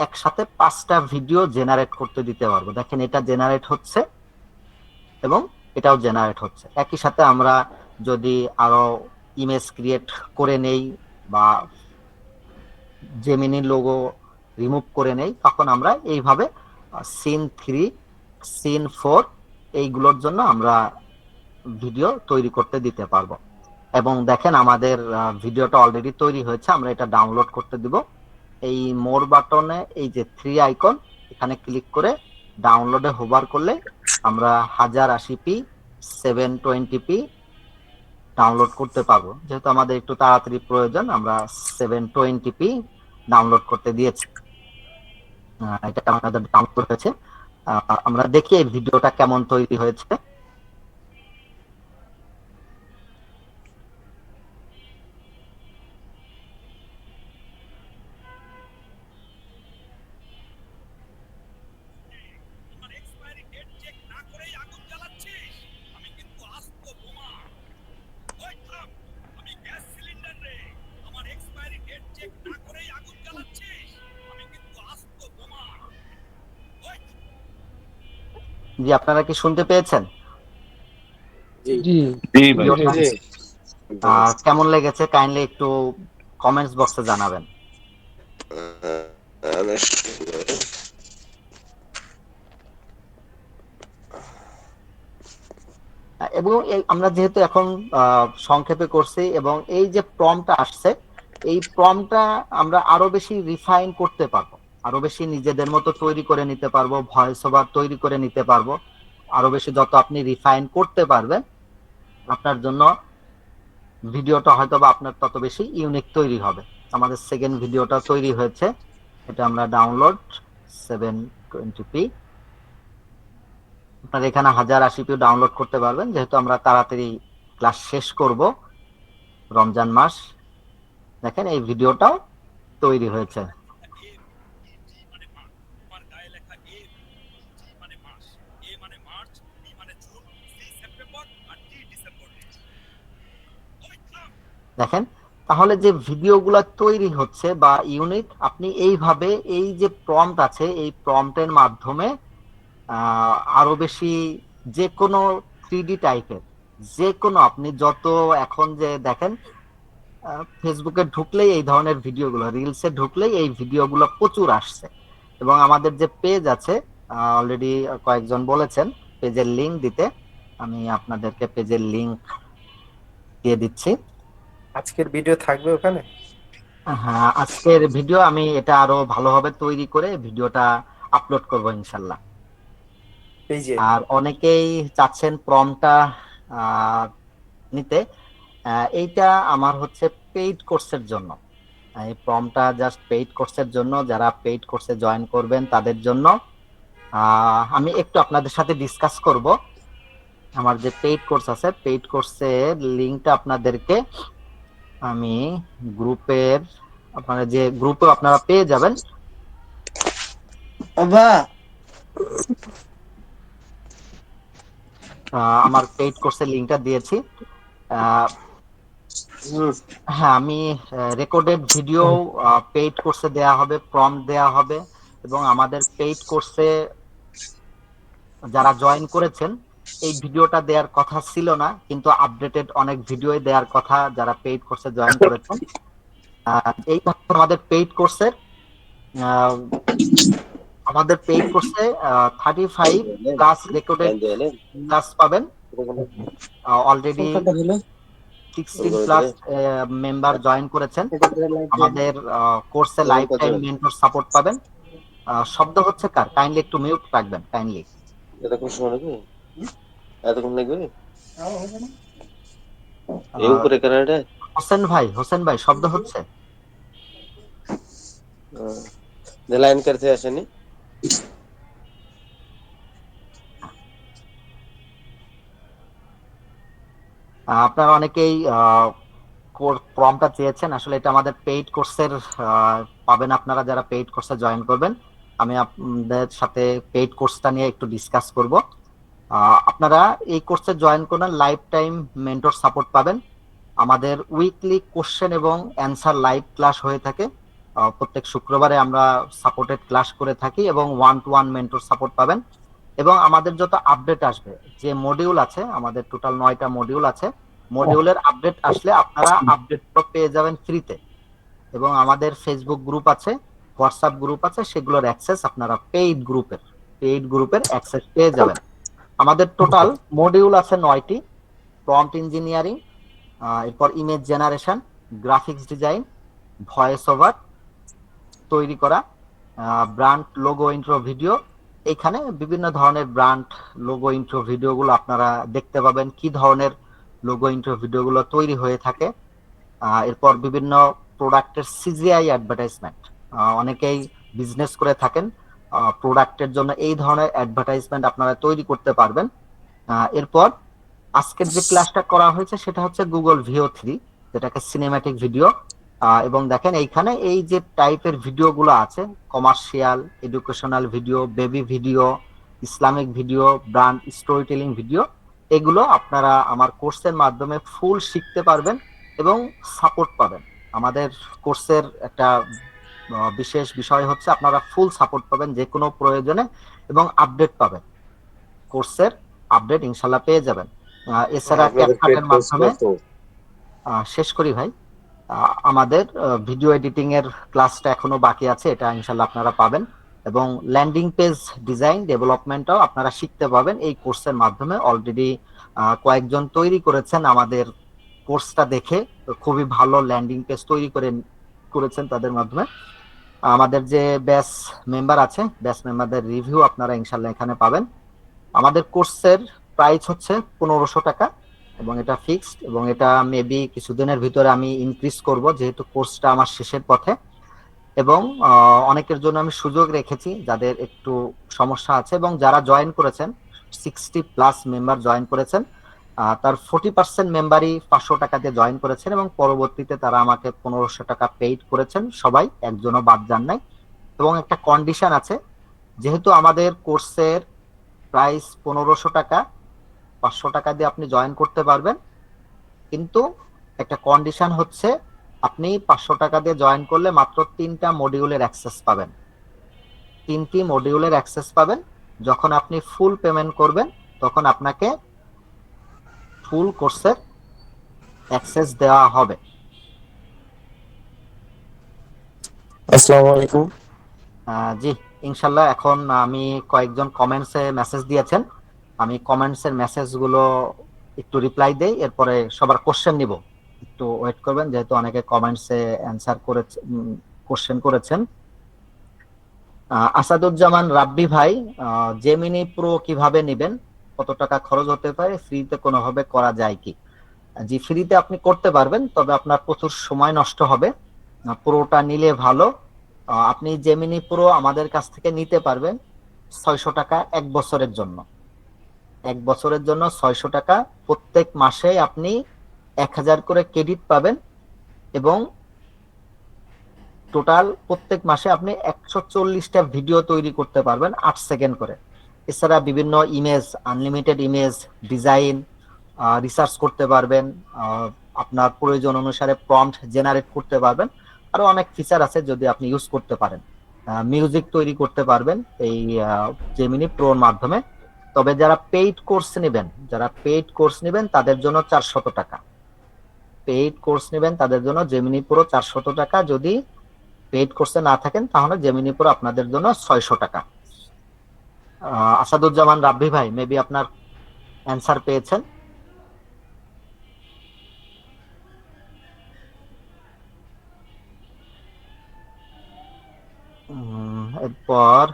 একসাথে 5টা ভিডিও জেনারেট করতে দিতে পারবো। দেখেন এটা জেনারেট হচ্ছে এবং এটাও জেনারেট হচ্ছে। একই সাথে আমরা যদি আরো ইমেজ ক্রিয়েট করে নেই বা জেমিনি লোগো রিমুভ করে নেই, তখন আমরা এইভাবে সিন 3, সিন 4 এইগুলোর জন্য আমরা ভিডিও তৈরি করতে দিতে পারবো। এবং দেখেন আমাদের ভিডিওটা অলরেডি তৈরি হয়েছে, আমরা এটা ডাউনলোড করতে দিব। এই মোর বাটনে এই যে 3 আইকন, এখানে ক্লিক করে ডাউনলোডে হোভার করলে আমরা 1080p 720p ডাউনলোড করতে পারবো। যেহেতু আমাদের একটু তাড়াতাড়ি প্রয়োজন, আমরা 720p ডাউনলোড করতে দিয়েছি। এটা আমাদের ডাউনলোড হয়েছে। আমরা দেখি এই ভিডিওটা কেমন তৈরি হয়েছে। জি, আপনারা কি শুনতে পেয়েছেন? জি ভিডিওটা জি। কেমন লেগেছে কাইন্ডলি একটু কমেন্টস বক্সে জানাবেন। অনেক এবং আমরা যেহেতু এখন সংক্ষেপে করছি এবং এই যে প্রম্পটটা আসছে, এই প্রম্পটটা আমরা আরো বেশি রিফাইন করতে পারবো, আরো বেশি নিজেদের মতো তৈরি করে নিতে পারবো, ভয়েস ওভার তৈরি করে নিতে পারবো। আরো বেশি যত আপনি রিফাইন করতে পারবেন, আপনার জন্য ভিডিওটা হয়তো বা আপনার তত বেশি ইউনিক তৈরি হবে। আমাদের সেকেন্ড ভিডিওটা তৈরি হয়েছে, এটা আমরা ডাউনলোড 720p, আপনার এখানে 1080p ডাউনলোড করতে পারবেন, যেহেতু আমরা তাড়াতাড়ি ক্লাস শেষ করব রমজান মাস। দেখেন এই ভিডিওটাও তৈরি হয়েছে। দেখেন তাহলে যে ভিডিওগুলো তৈরি হচ্ছে বা ইউনিক, আপনি এইভাবে এই যে প্রম্পট আছে, এই প্রম্পটের মাধ্যমে আরো বেশি যে কোনো 3D টাইপের যে কোনো, আপনি যত এখন যে দেখেন ফেসবুকে ঢুকলেই এই ধরনের ভিডিওগুলো, রিলসে ঢুকলেই এই ভিডিওগুলো প্রচুর আসছে। এবং আমাদের যে পেজ আছে, অলরেডি কয়েকজন বলেছেন পেজের লিংক দিতে, আমি আপনাদেরকে পেজের লিংক দিয়ে দিচ্ছি। আজকের ভিডিও থাকবে ওখানে? হ্যাঁ, আজকের ভিডিও আমি এটা আরো ভালোভাবে তৈরি করে ভিডিওটা আপলোড করব ইনশাল্লাহ। পেজে। আর অনেকেই চাচ্ছেন প্রম্পটটা নিতে, এইটা আমার হচ্ছে পেইড কোর্সের জন্য। এই প্রম্পটটা জাস্ট পেইড কোর্সের জন্য, যারা পেইড কোর্সে জয়েন করবেন তাদের জন্য। আমি একটু আপনাদের সাথে ডিসকাস করব। আমার যে পেইড কোর্স আছে, পেইড কোর্সের লিংকটা আপনাদেরকে আমি গ্রুপের, আপনারা যে গ্রুপে আপনারা পেয়ে যাবেন। আমার পেইড কোর্সের লিংকটা দিয়েছি। হ্যাঁ, আমি রেকর্ডেড ভিডিও পেইড কোর্সে দেয়া হবে, প্রম্পট দেয়া হবে। এবং আমাদের পেইড কোর্সে যারা জয়েন করেছেন, এই ভিডিওটা দেওয়ার কথা ছিল না, কিন্তু আপডেটেড অনেক ভিডিও দেওয়ার কথা যারা পেইড কোর্সে জয়েন করেছেন। এই আমাদের পেইড কোর্সের আমাদের পেইড কোর্সে 35 প্লাস রেকর্ডেড ক্লাস পাবেন। অলরেডি 16 প্লাস মেম্বার জয়েন করেছেন। আমাদের কোর্সে লাইফ টাইম মেন্টর সাপোর্ট পাবেন। শব্দ হচ্ছে কার? কাইন্ডলি একটু মিউট রাখবেন কাইন্ডলি। এতক্ষণ সময় লাগবে? এতক্ষণ লাগবে? এই উপরে কানাডা? হোসেন ভাই শব্দ হচ্ছে? লাইন করতে আসেনি? আপনারা অনেকেই প্রম্পটটা চেয়েছেন, আসলে এটা আমাদের পেইড কোর্সের পাবেন আপনারা যারা পেইড কোর্সে জয়েন করবেন। আমি আপনাদের সাথে পেইড কোর্সটা নিয়ে একটু ডিসকাস করব। আপনারা এই কোর্সে জয়েন করলে লাইফ টাইম মেন্টর সাপোর্ট পাবেন। আমাদের উইকলি কোশ্চেন এবং অ্যান্সার লাইভ ক্লাস হয়ে থাকে। প্রত্যেক শুক্রবারে আমরা সাপোর্টেড ক্লাস করে থাকি এবং 1-to-1 মেন্টর সাপোর্ট পাবেন। এবং আমাদের যত আপডেট আসবে, যে মডিউল আছে, আমাদের টোটাল 9টা মডিউল আছে, মডিউলের আপডেট আসলে আপনারা আপডেট পেয়ে যাবেন ফ্রিতে। এবং আমাদের ফেসবুক গ্রুপ আছে, হোয়াটসঅ্যাপ গ্রুপ আছে, সেগুলোর অ্যাক্সেস আপনারা পেইড গ্রুপের অ্যাক্সেস পেয়ে যাবেন। আমাদের টোটাল মডিউল আছে 9টি। প্রম্পট ইঞ্জিনিয়ারিং, এরপর image generation, graphics design, voice over তৈরি করা, ব্র্যান্ড লোগো ইন্ট্রো ভিডিও। এখানে বিভিন্ন ধরনের ব্র্যান্ড লোগো ইন্ট্রো ভিডিওগুলো আপনারা দেখতে পাবেন, কি ধরনের লোগো ইন্ট্রো ভিডিওগুলো তৈরি হয়ে থাকে। এরপর বিভিন্ন প্রোডাক্টের সিজিআই অ্যাডভার্টাইজমেন্ট, অনেকেই বিজনেস করে থাকেন, প্রোডাক্টের জন্য এই ধরনের অ্যাডভার্টাইজমেন্ট আপনারা তৈরি করতে পারবেন। এরপর আজকের যে ক্লাসটা করা হয়েছে সেটা হচ্ছে গুগল VO3, যেটাকে সিনেম্যাটিক ভিডিও। এবং দেখেন এইখানে এই যে টাইপের ভিডিওগুলো আছে, commercial, educational video, baby video, Islamic video, brand story telling video, এগুলো আপনারা আমার কোর্সের মাধ্যমে ফুল শিখতে পারবেন এবং সাপোর্ট পাবেন। আমাদের কোর্সের একটা বিশেষ বিষয় হচ্ছে আপনারা ফুল সাপোর্ট পাবেন যে কোনো প্রয়োজনে, এবং আপডেট পাবেন, কোর্সের আপডেট ইনশাল্লাহ পেয়ে যাবেন। এছাড়া ক্যাপকাটের মাধ্যমে শেষ করি ভাই, আমাদের ভিডিও এডিটিং এর ক্লাসটা এখনো বাকি আছে, এটা ইনশাল্লাহ আপনারা পাবেন। এবং ল্যান্ডিং পেজ ডিজাইন ডেভেলপমেন্টও আপনারা শিখতে পাবেন এই কোর্সের মাধ্যমে। অলরেডি কয়েকজন তৈরি করেছেন আমাদের কোর্সটা দেখে, তো খুবই ভালো ল্যান্ডিং পেজ তৈরি করেছেন তাদের মাধ্যমে। আমাদের যে ব্যাচ মেম্বার আছে, ব্যাচ মেম্বারদের রিভিউ আপনারা ইনশাল্লাহ এখানে পাবেন। আমাদের কোর্সের প্রাইস হচ্ছে 1500 টাকা এবং এটা ফিক্সড, এবং এটা মেবি কিছুদিনের ভিতরে আমি ইনক্রিজ করব যেহেতু কোর্সটা আমার শেষের পথে। এবং অনেকের জন্য আমি সুযোগ রেখেছি যাদের একটু সমস্যা আছে, এবং যারা জয়েন করেছেন 60+ মেম্বার জয়েন করেছেন, তার 40% মেম্বারই 500 টাকা দিয়ে জয়েন করেছেন এবং পরবর্তীতে তারা আমাকে 1500 টাকা পেইড করেছেন, সবাই, একজনও বাদ যান নাই। এবং একটা কন্ডিশন আছে, যেহেতু আমাদের কোর্সের প্রাইস 1500 টাকা, 500 টাকা দিয়ে আপনি জয়েন করতে পারবেন, কিন্তু একটা কন্ডিশন হচ্ছে আপনি 500 টাকা দিয়ে জয়েন করলে মাত্র 3টা মডিউলের অ্যাক্সেস পাবেন। 3টি মডিউলের অ্যাক্সেস পাবেন। যখন আপনি ফুল পেমেন্ট করবেন তখন আপনাকে ফুল কোর্সের অ্যাক্সেস দেওয়া হবে। আসসালামু আলাইকুম। জি ইনশাল্লাহ। এখন আমি কয়েকজন কমেন্টসে মেসেজ দিয়েছেন, আমি কমেন্টসের মেসেজগুলো একটু রিপ্লাই দেই, এরপরে সবার কোশ্চেন নিব। একটু ওয়েট করবেন যেহেতু অনেকে কমেন্টসে অ্যানসার করেছে, কোশ্চেন করেছেন। আসাদুজ্জামান রাব্বি ভাই, জেমিনি প্রো কিভাবে নেবেন, কত টাকা খরচ হতে পারে, ফ্রিতে কোনোভাবে করা যায় কি? জি ফ্রিতে আপনি করতে পারবেন, তবে আপনার প্রচুর সময় নষ্ট হবে। প্রোটা নিলে ভালো। আপনি জেমিনি প্রো আমাদের কাছ থেকে নিতে পারবেন 600 টাকা 1 বছরের জন্য। 1 বছরের জন্য 600 টাকা। প্রত্যেক মাসে আপনি 1000 করে ক্রেডিট পাবেন এবং টোটাল প্রত্যেক মাসে আপনি 140টা ভিডিও তৈরি করতে পারবেন 8 সেকেন্ড করে। এছাড়া বিভিন্ন image, unlimited image design research করতে পারবেন, আপনার প্রয়োজন অনুসারে প্রম্পট জেনারেট করতে পারবেন। আরো অনেক ফিচার আছে যদি আপনি ইউজ করতে পারেন। মিউজিক তৈরি করতে পারবেন এই জেমিনি প্রোর মাধ্যমে। তবে যারা পেইড কোর্স নেবেন তাদের জন্য 400 টাকা। পেইড কোর্স নেবেন তাদের জন্য জেমিনি প্রো 400 টাকা। যদি পেইড কোর্সে না থাকেন তাহলে জেমিনি প্রো আপনাদের জন্য 600 টাকা। আসাদুজ্জামান রাব্বি ভাই, মেবি আপনার অ্যান্সার পেয়েছেন। এরপর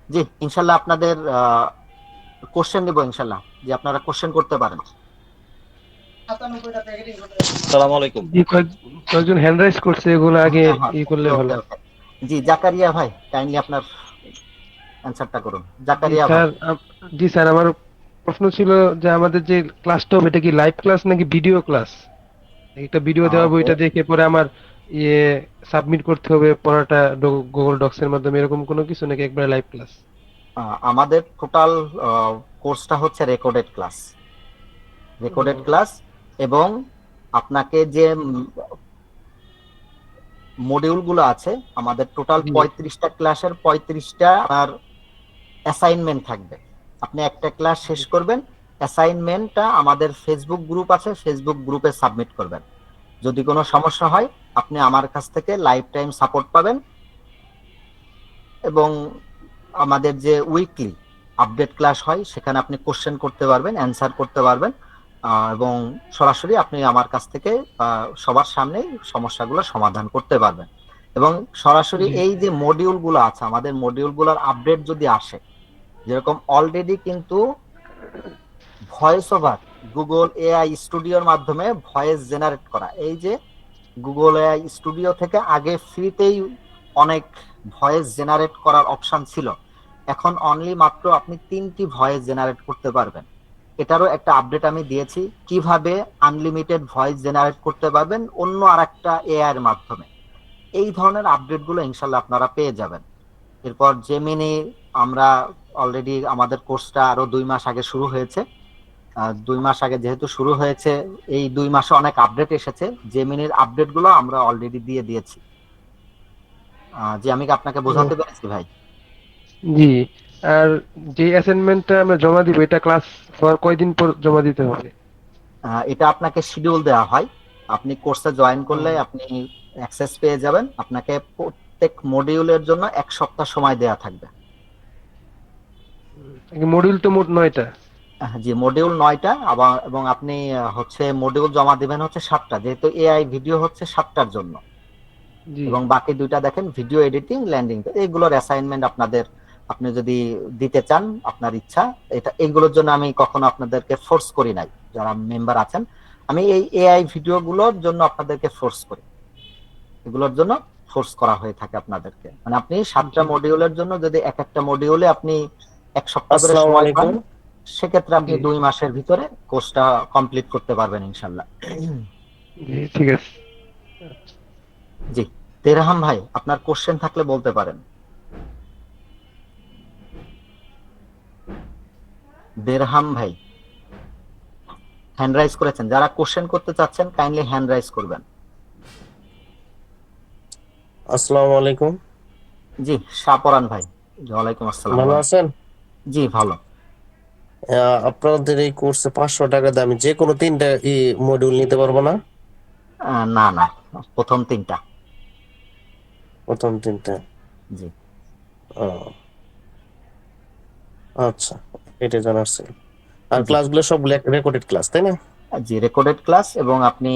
জি ইনশাল্লাহ আপনাদের কোশ্চেন নিব ইনশাল্লাহ, যে আপনারা কোশ্চেন করতে পারেন। আসসালামু আলাইকুম। জি, কয়েকজন হ্যান্ড রাইজ করছে, এগুলো আগে ই করলে ওকে ভালো। ওকে। জি জাকারিয়া ভাই, কাইন্ডলি আপনার অ্যানসারটা করুন। জি জাকারিয়া ভাই। স্যার, জি স্যার, আমার প্রশ্ন ছিল যে আমাদের যে ক্লাসটা হবে এটা কি লাইভ ক্লাস নাকি ভিডিও ক্লাস? একটা ভিডিও দেওয়া হবে, ওইটা দেখে পরে আমার ইয়ে সাবমিট করতে হবে পড়াটা গুগল ডক্স এর মাধ্যমে, এরকম কোনো কিছু নাকি একবারে লাইভ ক্লাস? আমাদের টোটাল কোর্সটা হচ্ছে রেকর্ডেড ক্লাস, এবং আপনাকে যে মডিউল গুলো আছে আমাদের টোটাল 35টা ক্লাসের 35টা আর অ্যাসাইনমেন্ট থাকবে। আপনি একটা ক্লাস শেষ করবেন, অ্যাসাইনমেন্টটা আমাদের ফেসবুক গ্রুপ আছে, ফেসবুক গ্রুপে সাবমিট করবেন। যদি কোনো সমস্যা হয় আপনি আমার কাছ থেকে লাইফ টাইম সাপোর্ট পাবেন, এবং আমাদের যে উইকলি আপডেট ক্লাস হয় সেখানে আপনি কোশ্চেন করতে পারবেন, অ্যান্সার করতে পারবেন, এবং সরাসরি আপনি আমার কাছ থেকে সবার সামনে সমস্যাগুলো সমাধান করতে পারবেন। এবং সরাসরি এই যে মডিউলগুলো আছে, আমাদের মডিউলগুলোর আপডেট যদি আসে, যেরকম অলরেডি কিন্তু ভয়েস ওভার গুগল এআই স্টুডিওর মাধ্যমে ভয়েস জেনারেট করা, এই যে গুগল এআই স্টুডিও থেকে আগে ফ্রিতেই অনেক ভয়েস জেনারেট করার অপশন ছিল, এখন অনলি মাত্র আপনি 3টি ভয়েস জেনারেট করতে পারবেন। এটারও একটা আপডেট আমি দিয়েছি, কিভাবে আনলিমিটেড ভয়েস জেনারেট করতে পারবেন অন্য আরেকটা এআই এর মাধ্যমে। এই ধরনের আপডেটগুলো ইনশাল্লাহ আপনারা পেয়ে যাবেন। এরপর জেমিনি, আমরা অলরেডি আমাদের কোর্সটা আরো 2 মাস আগে শুরু হয়েছে। 2 মাস আগে যেহেতু শুরু হয়েছে, এই 2 মাসে অনেক আপডেট এসেছে, জেমিনির আপডেটগুলো আমরা অলরেডি দিয়ে দিয়েছি। যে আমি কি আপনাকে বোঝাতে পেরেছি ভাই? জি। আর যে অ্যাসাইনমেন্টটা আমরা জমা দিব, এটা ক্লাস হওয়ার কয়দিন পর জমা দিতে হবে? এটা আপনাকে শিডিউল দেওয়া হয়। আপনি কোর্সে জয়েন করলে আপনি অ্যাক্সেস পেয়ে যাবেন। আপনাকে প্রত্যেক মডিউলের জন্য 1 সপ্তাহ সময় দেওয়া থাকবে। মডিউল তো মোট 9টা। জি, মডিউল 9টা, আবার এবং আপনি হচ্ছে মডিউল জমা দিবেন হচ্ছে 7টা, যেহেতু এআই ভিডিও হচ্ছে 7টার জন্য। জি এবং বাকি 2টা দেখেন ভিডিও এডিটিং, ল্যান্ডিং, এইগুলোর অ্যাসাইনমেন্ট আপনাদের, আপনি যদি দিতে চান আপনার ইচ্ছা। এইগুলোর জন্য আমি কখনো আপনাদেরকে ফোর্স করি নাই, যারা মেম্বার আছেন। আমি এই এআই ভিডিওগুলোর জন্য আপনাদেরকে ফোর্স করি, এগুলোর জন্য ফোর্স করা হয়ে থাকে আপনাদেরকে। মানে আপনি 7টা জি মডিউলের জন্য যদি এক একটা মডিউলে আপনি 1 সপ্তাহ করে আসসালামু সময় পান, আলাইকুম। সেক্ষেত্রে আপনি জি 2 মাসের ভিতরে কোর্সটা কমপ্লিট করতে পারবেন ইনশাল্লাহ। জি ঠিক আছে। জি, তেরহাম ভাই, আপনার কোশ্চেন থাকলে বলতে পারেন। দেরহাম ভাই হ্যান্ড রাইজ করেছেন, যারা কোশ্চেন করতে চাচ্ছেন কাইন্ডলি হ্যান্ড রাইজ করবেন। আসসালামু আলাইকুম। জি, শাহপরান ভাই, ওয়ালাইকুম আসসালাম। ভালো আছেন? জি ভালো। আপনাদের এই কোর্সে 500 টাকা দামে যে কোনো 3টা মডিউল নিতে পারবো না? না না, প্রথম 3টা। প্রথম 3টা। জি ও, আচ্ছা, এটা জানার ছিল। আর জি ক্লাসগুলো সব রেকর্ডেড ক্লাস, তাই না? জি, রেকর্ডেড ক্লাস, এবং আপনি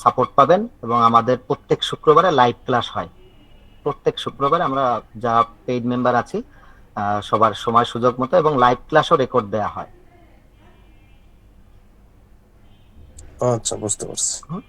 সাপোর্ট পাবেন, এবং আমাদের প্রত্যেক শুক্রবারে লাইভ ক্লাস হয়। প্রত্যেক শুক্রবারে আমরা যা পেইড মেম্বার আছি সবার সময় সুযোগ মতো, এবং লাইভ ক্লাসও রেকর্ড দেওয়া হয়। আচ্ছা, বুঝতে পারছি। হুম।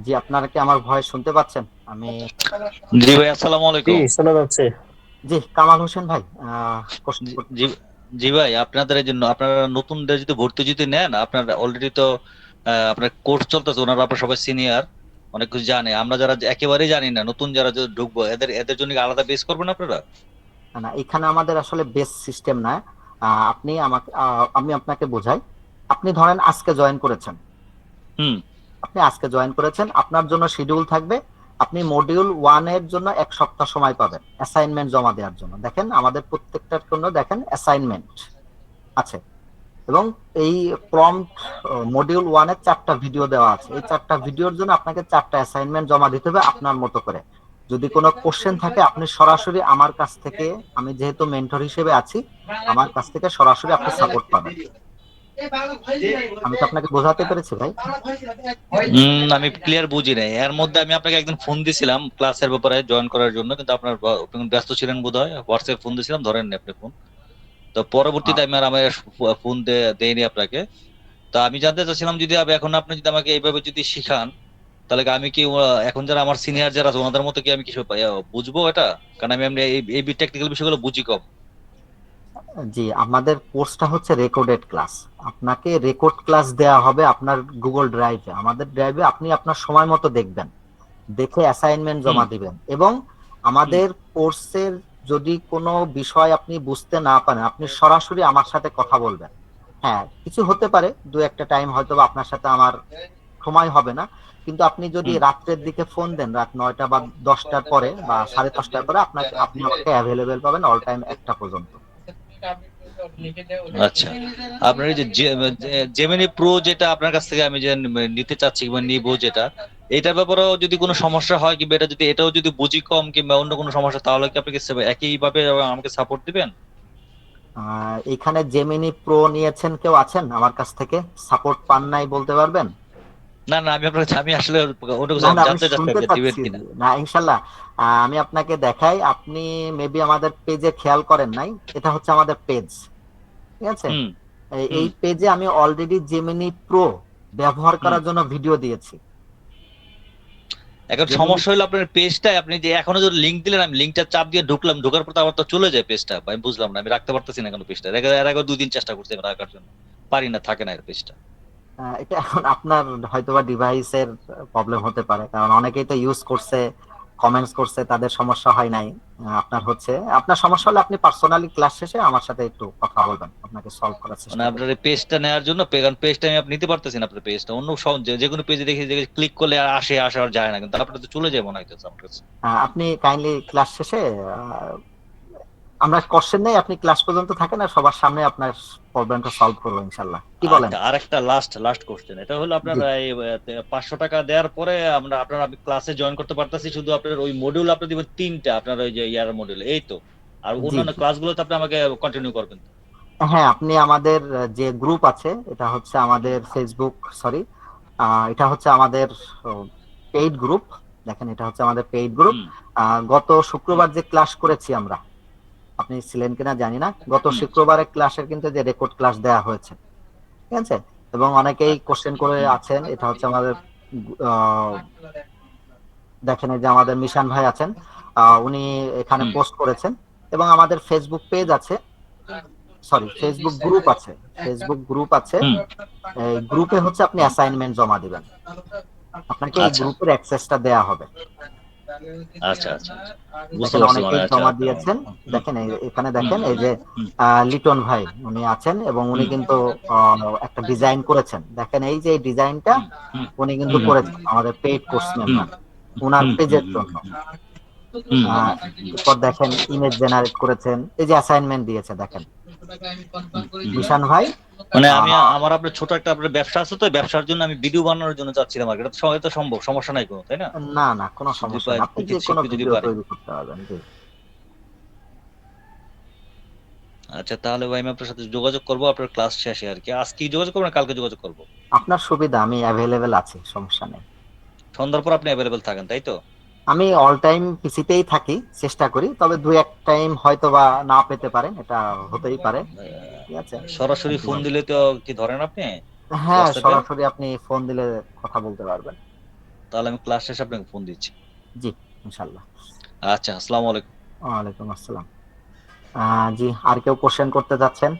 জি, আপনারা কি আমার ভয়েস শুনতে পাচ্ছেন? আমি জি ভাই, আসসালামু জি, আলাইকুম। শোনা যাচ্ছে। জি, কামাল হোসেন ভাই কোশ্চেন জি করতে জি জি ভাই, আপনাদের এই জন্য আপনারা নতুনদের যদি ভর্তি যদি নেন, আপনার অলরেডি তো আপনার কোর্স চলতেছে, ওনারা আপনার সবাই সিনিয়র, অনেক কিছু জানে। আমরা যারা একেবারেই জানি না, নতুন যারা যে ঢুকবো, এদের এদের জন্য কি আলাদা বেস করবেন আপনারা? না, এখানে আমাদের আসলে বেস সিস্টেম না। আপনি আমাকে আমি আপনাকে বোঝাই। আপনি ধরেন আজকে জয়েন করেছেন, হুম। আপনার জন্য শিডিউল থাকবে। আপনি মডিউল 1 এর জন্য 1 সপ্তাহ সময় পাবেন অ্যাসাইনমেন্ট জমা দেওয়ার জন্য। দেখেন আমাদের প্রত্যেকটার জন্য দেখেন অ্যাসাইনমেন্ট আছে, এবং এই প্রম্পট মডিউল 1 এর 4টা ভিডিও দেওয়া আছে। এই 4টা ভিডিওর জন্য আপনাকে 4টা অ্যাসাইনমেন্ট জমা দিতে হবে আপনার মতো করে। যদি কোনো কোশ্চেন থাকে আপনি সরাসরি আমার কাছ থেকে, আমি যেহেতু মেন্টর হিসেবে আছি, আমার কাছ থেকে সরাসরি আপনি সাপোর্ট পাবেন। আমি কি আপনাকে বোঝাতে পেরেছি ভাই? আমি ক্লিয়ার বুঝি নাই। এর মধ্যে আমি আপনাকে একদিন ফোন দিছিলাম ক্লাসের ব্যাপারে জয়েন করার জন্য, কিন্তু আপনার আপনি ব্যস্ত ছিলেন বোধহয়। হোয়াটসঅ্যাপ ফোন দিছিলাম, ধরেননি আপনি ফোন। তো পরবর্তীতে আমি আর আমার ফোন দেইনি আপনাকে। তা আমি জানতে চাচ্ছিলাম, যদি এখন আপনি যদি আমাকে এইভাবে যদি শিখান, তাহলে কি আমি কি এখন যারা আমার সিনিয়র যারা আছে ওনাদের মতো কি আমি কিছু বুঝবো এটা? কারণ আমি এমনি এই টেকনিক্যাল বিষয়গুলো বুঝি কম। জি, আমাদের কোর্সটা হচ্ছে রেকর্ডেড ক্লাস। আপনাকে রেকর্ড ক্লাস দেওয়া হবে আপনার গুগল ড্রাইভে। আমাদের ড্রাইভে আপনি আপনার সময় মতো দেখবেন, দেখে অ্যাসাইনমেন্ট হুম জমা দিবেন। এবং হুম আমাদের কোর্সের যদি কোনো বিষয় আপনি বুঝতে না পারেন, আপনি সরাসরি আমার সাথে কথা বলবেন। হ্যাঁ, কিছু হতে পারে, 2-একটা টাইম হয়তো বা আপনার সাথে আমার সময় হবে না, কিন্তু আপনি যদি হুম। রাত্রের দিকে ফোন দেন, রাত 9টা বা 10টার পরে বা 10:30টার পরে, আপনি আমাকে অ্যাভেলেবেল পাবেন অল টাইম 1টা পর্যন্ত। আচ্ছা, আপনার এই যে জেমিনি প্রো যেটা আপনার কাছ থেকে আমি যে নিতে চাচ্ছি কিংবা নিবো যেটা, এটার ব্যাপারেও যদি কোনো সমস্যা হয়, কিংবা এটা যদি এটাও যদি বুঝি কম কিংবা অন্য কোনো সমস্যা, তাহলে কি আপনি কি একইভাবে আমাকে সাপোর্ট দিবেন? এখানে জেমিনি প্রো নিয়েছেন কেউ আছেন আমার কাছ থেকে? সাপোর্ট পান নাই বলতে পারবেন? না না, আমি আসলে ওটা না না, আমি জানতে চাচ্ছি শুনতে আপনি দিবেন চাচ্ছি। কিনা। না, ইনশাল্লাহ। আমি আপনাকে দেখাই, আপনি মেবি আমাদের পেজে খেয়াল করেন নাই। এটা হচ্ছে আমাদের পেজ, ঠিক আছে? হুম এই হুম। পেজে আমি অলরেডি জেমিনি প্রো ব্যবহার হুম। করার জন্য ভিডিও দিয়েছি। এখন জেমিনি, সমস্যা হলো আপনার পেজটাই, আপনি যে এখনো যদি লিংক দিলেন, আমি লিংকটা চাপ দিয়ে ঢুকলাম, ঢোকার পর তো আবার তো চলে যায় পেজটা। আমি বুঝলাম না, আমি রাখতে পারতেছি না কেন পেজটা। এর আগে 2 দিন চেষ্টা করছি আমি রাখার জন্য, পারি না, থাকে না এর পেজটা। এটা এখন আপনার হয়তোবা ডিভাইসের প্রবলেম হতে পারে, কারণ অনেকেই তো ইউজ করছে, কমেন্টস করছে, তাদের সমস্যা হয় নাই। আপনার হচ্ছে, আপনার সমস্যা হলে আপনি পার্সোনালি ক্লাস শেষে আমার সাথে একটু কথা বলবেন, আপনাকে সলভ করার মানে চেষ্টা করব। আপনার এই পেজটা নেওয়ার জন্য, কারণ পেজটা আমি আপনি নিতে পারতেছেন, আপনার পেজটা অন্য যে কোনো পেজে দেখি যে ক্লিক করলে আসে আর যায় না, কিন্তু আপনার তো চলে যায় মনে হইতেছে আমার কাছে। আপনি কাইন্ডলি ক্লাস শেষে আমরা কোশ্চেন নেই, আপনি ক্লাস পর্যন্ত থাকেন আর সবার সামনে আপনার প্রবলেমটা সলভ করবো ইনশাল্লাহ, কি বলেন? আচ্ছা, আর একটা লাস্ট কোশ্চেন, এটা হলো আপনার জি এই 500 টাকা দেওয়ার পরে আমি ক্লাসে জয়েন করতে পারতাছি, শুধু আপনার ওই মডিউল আপনি দিবেন 3টা, আপনার ওই যে ইয়ার মডিউল, এই তো? আর জি অন্যান্য জি। ক্লাসগুলোতে আপনি আমাকে কন্টিনিউ করবেন তো? হ্যাঁ, আপনি আমাদের যে গ্রুপ আছে, এটা হচ্ছে আমাদের ফেসবুক, সরি, এটা হচ্ছে আমাদের পেইড গ্রুপ। দেখেন, এটা হচ্ছে আমাদের পেইড গ্রুপ। হুম গত শুক্রবার যে ক্লাস করেছি আমরা, আপনি ছিলেন কিনা জানি না, গত হুম শুক্রবারের ক্লাসের কিন্তু যে রেকর্ড ক্লাস দেওয়া হয়েছে, ঠিক আছে? এবং অনেকেই কোশ্চেন করে হুম আছেন, এটা হচ্ছে আমাদের আহ, দেখেন এই যে আমাদের মিশান ভাই আছেন, উনি এখানে হুম পোস্ট করেছেন। এবং আমাদের ফেসবুক পেজ আছে, সরি ফেসবুক গ্রুপ আছে, ফেসবুক গ্রুপ আছে। হুম এই গ্রুপে হচ্ছে আপনি অ্যাসাইনমেন্ট জমা দিবেন, আপনাকে এই আচ্ছা গ্রুপের অ্যাক্সেসটা দেয়া হবে। আচ্ছা আচ্ছা আচ্ছা, বুঝতে দেখেন পারছি মানে, অনেকেই আচ্ছা জমা আচ্ছা। দিয়েছেন। হুম দেখেন এখানে হুম দেখেন এই যে হুম লিটন ভাই উনি আছেন, এবং উনি হুম কিন্তু একটা ডিজাইন করেছেন। দেখেন এই যে ডিজাইনটা হুম হুম উনি কিন্তু হুম করেছেন আমাদের পেইড কোর্স হুম মেম্বার, ওনার হুম হুম পেজের হুম জন্য। হুম হুম এরপর দেখেন ইমেজ জেনারেট করেছেন, এই যে অ্যাসাইনমেন্ট দিয়েছে দেখেন হুম। মিশান ভাই। মানে আহ, আমার আপনার ছোট একটা আপনার ব্যবসা আছে, তো ব্যবসার জন্য আমি ভিডিও বানানোর জন্য চাচ্ছিলাম আর কি। এটা তো সবাই তো সম্ভব, সমস্যা নাই কোনো, তাই না? না না, কোনো যদি সমস্যা নেই, আপনি যে কোনো শিখতে যদি ভিডিও পারি। তৈরি করতে পারবেন। জি, আচ্ছা, তাহলে ভাই আমি আপনার সাথে যোগাযোগ করবো আপনার ক্লাস শেষে আর কি। আজকে যোগাযোগ করবো না কালকে যোগাযোগ করবো? আপনার সুবিধা, আমি অ্যাভেলেবেল আছি, সমস্যা নেই। সন্ধ্যার পর আপনি অ্যাভেলেবেল থাকেন, তাই তো? আমি অল টাইম পিসিতেই থাকি, চেষ্টা করি, তবে দুই এক টাইম হয়তো বা না পেতে পারেন, এটা হতেই পারে, ঠিক আছে? সরাসরি ফোন দিলে তো কি ধরেন আপনি হ্যাঁ, হোয়াটসঅ্যাপে? সরাসরি আপনি ফোন দিলে কথা বলতে পারবেন। তাহলে আমি ক্লাস শেষে আপনাকে ফোন দিচ্ছি। জি, ইনশাল্লাহ। আচ্ছা, আসসালামু আলাইকুম। ওয়ালাইকুম আসসালাম। জি, আর কেউ কোশ্চেন করতে যাচ্ছেন?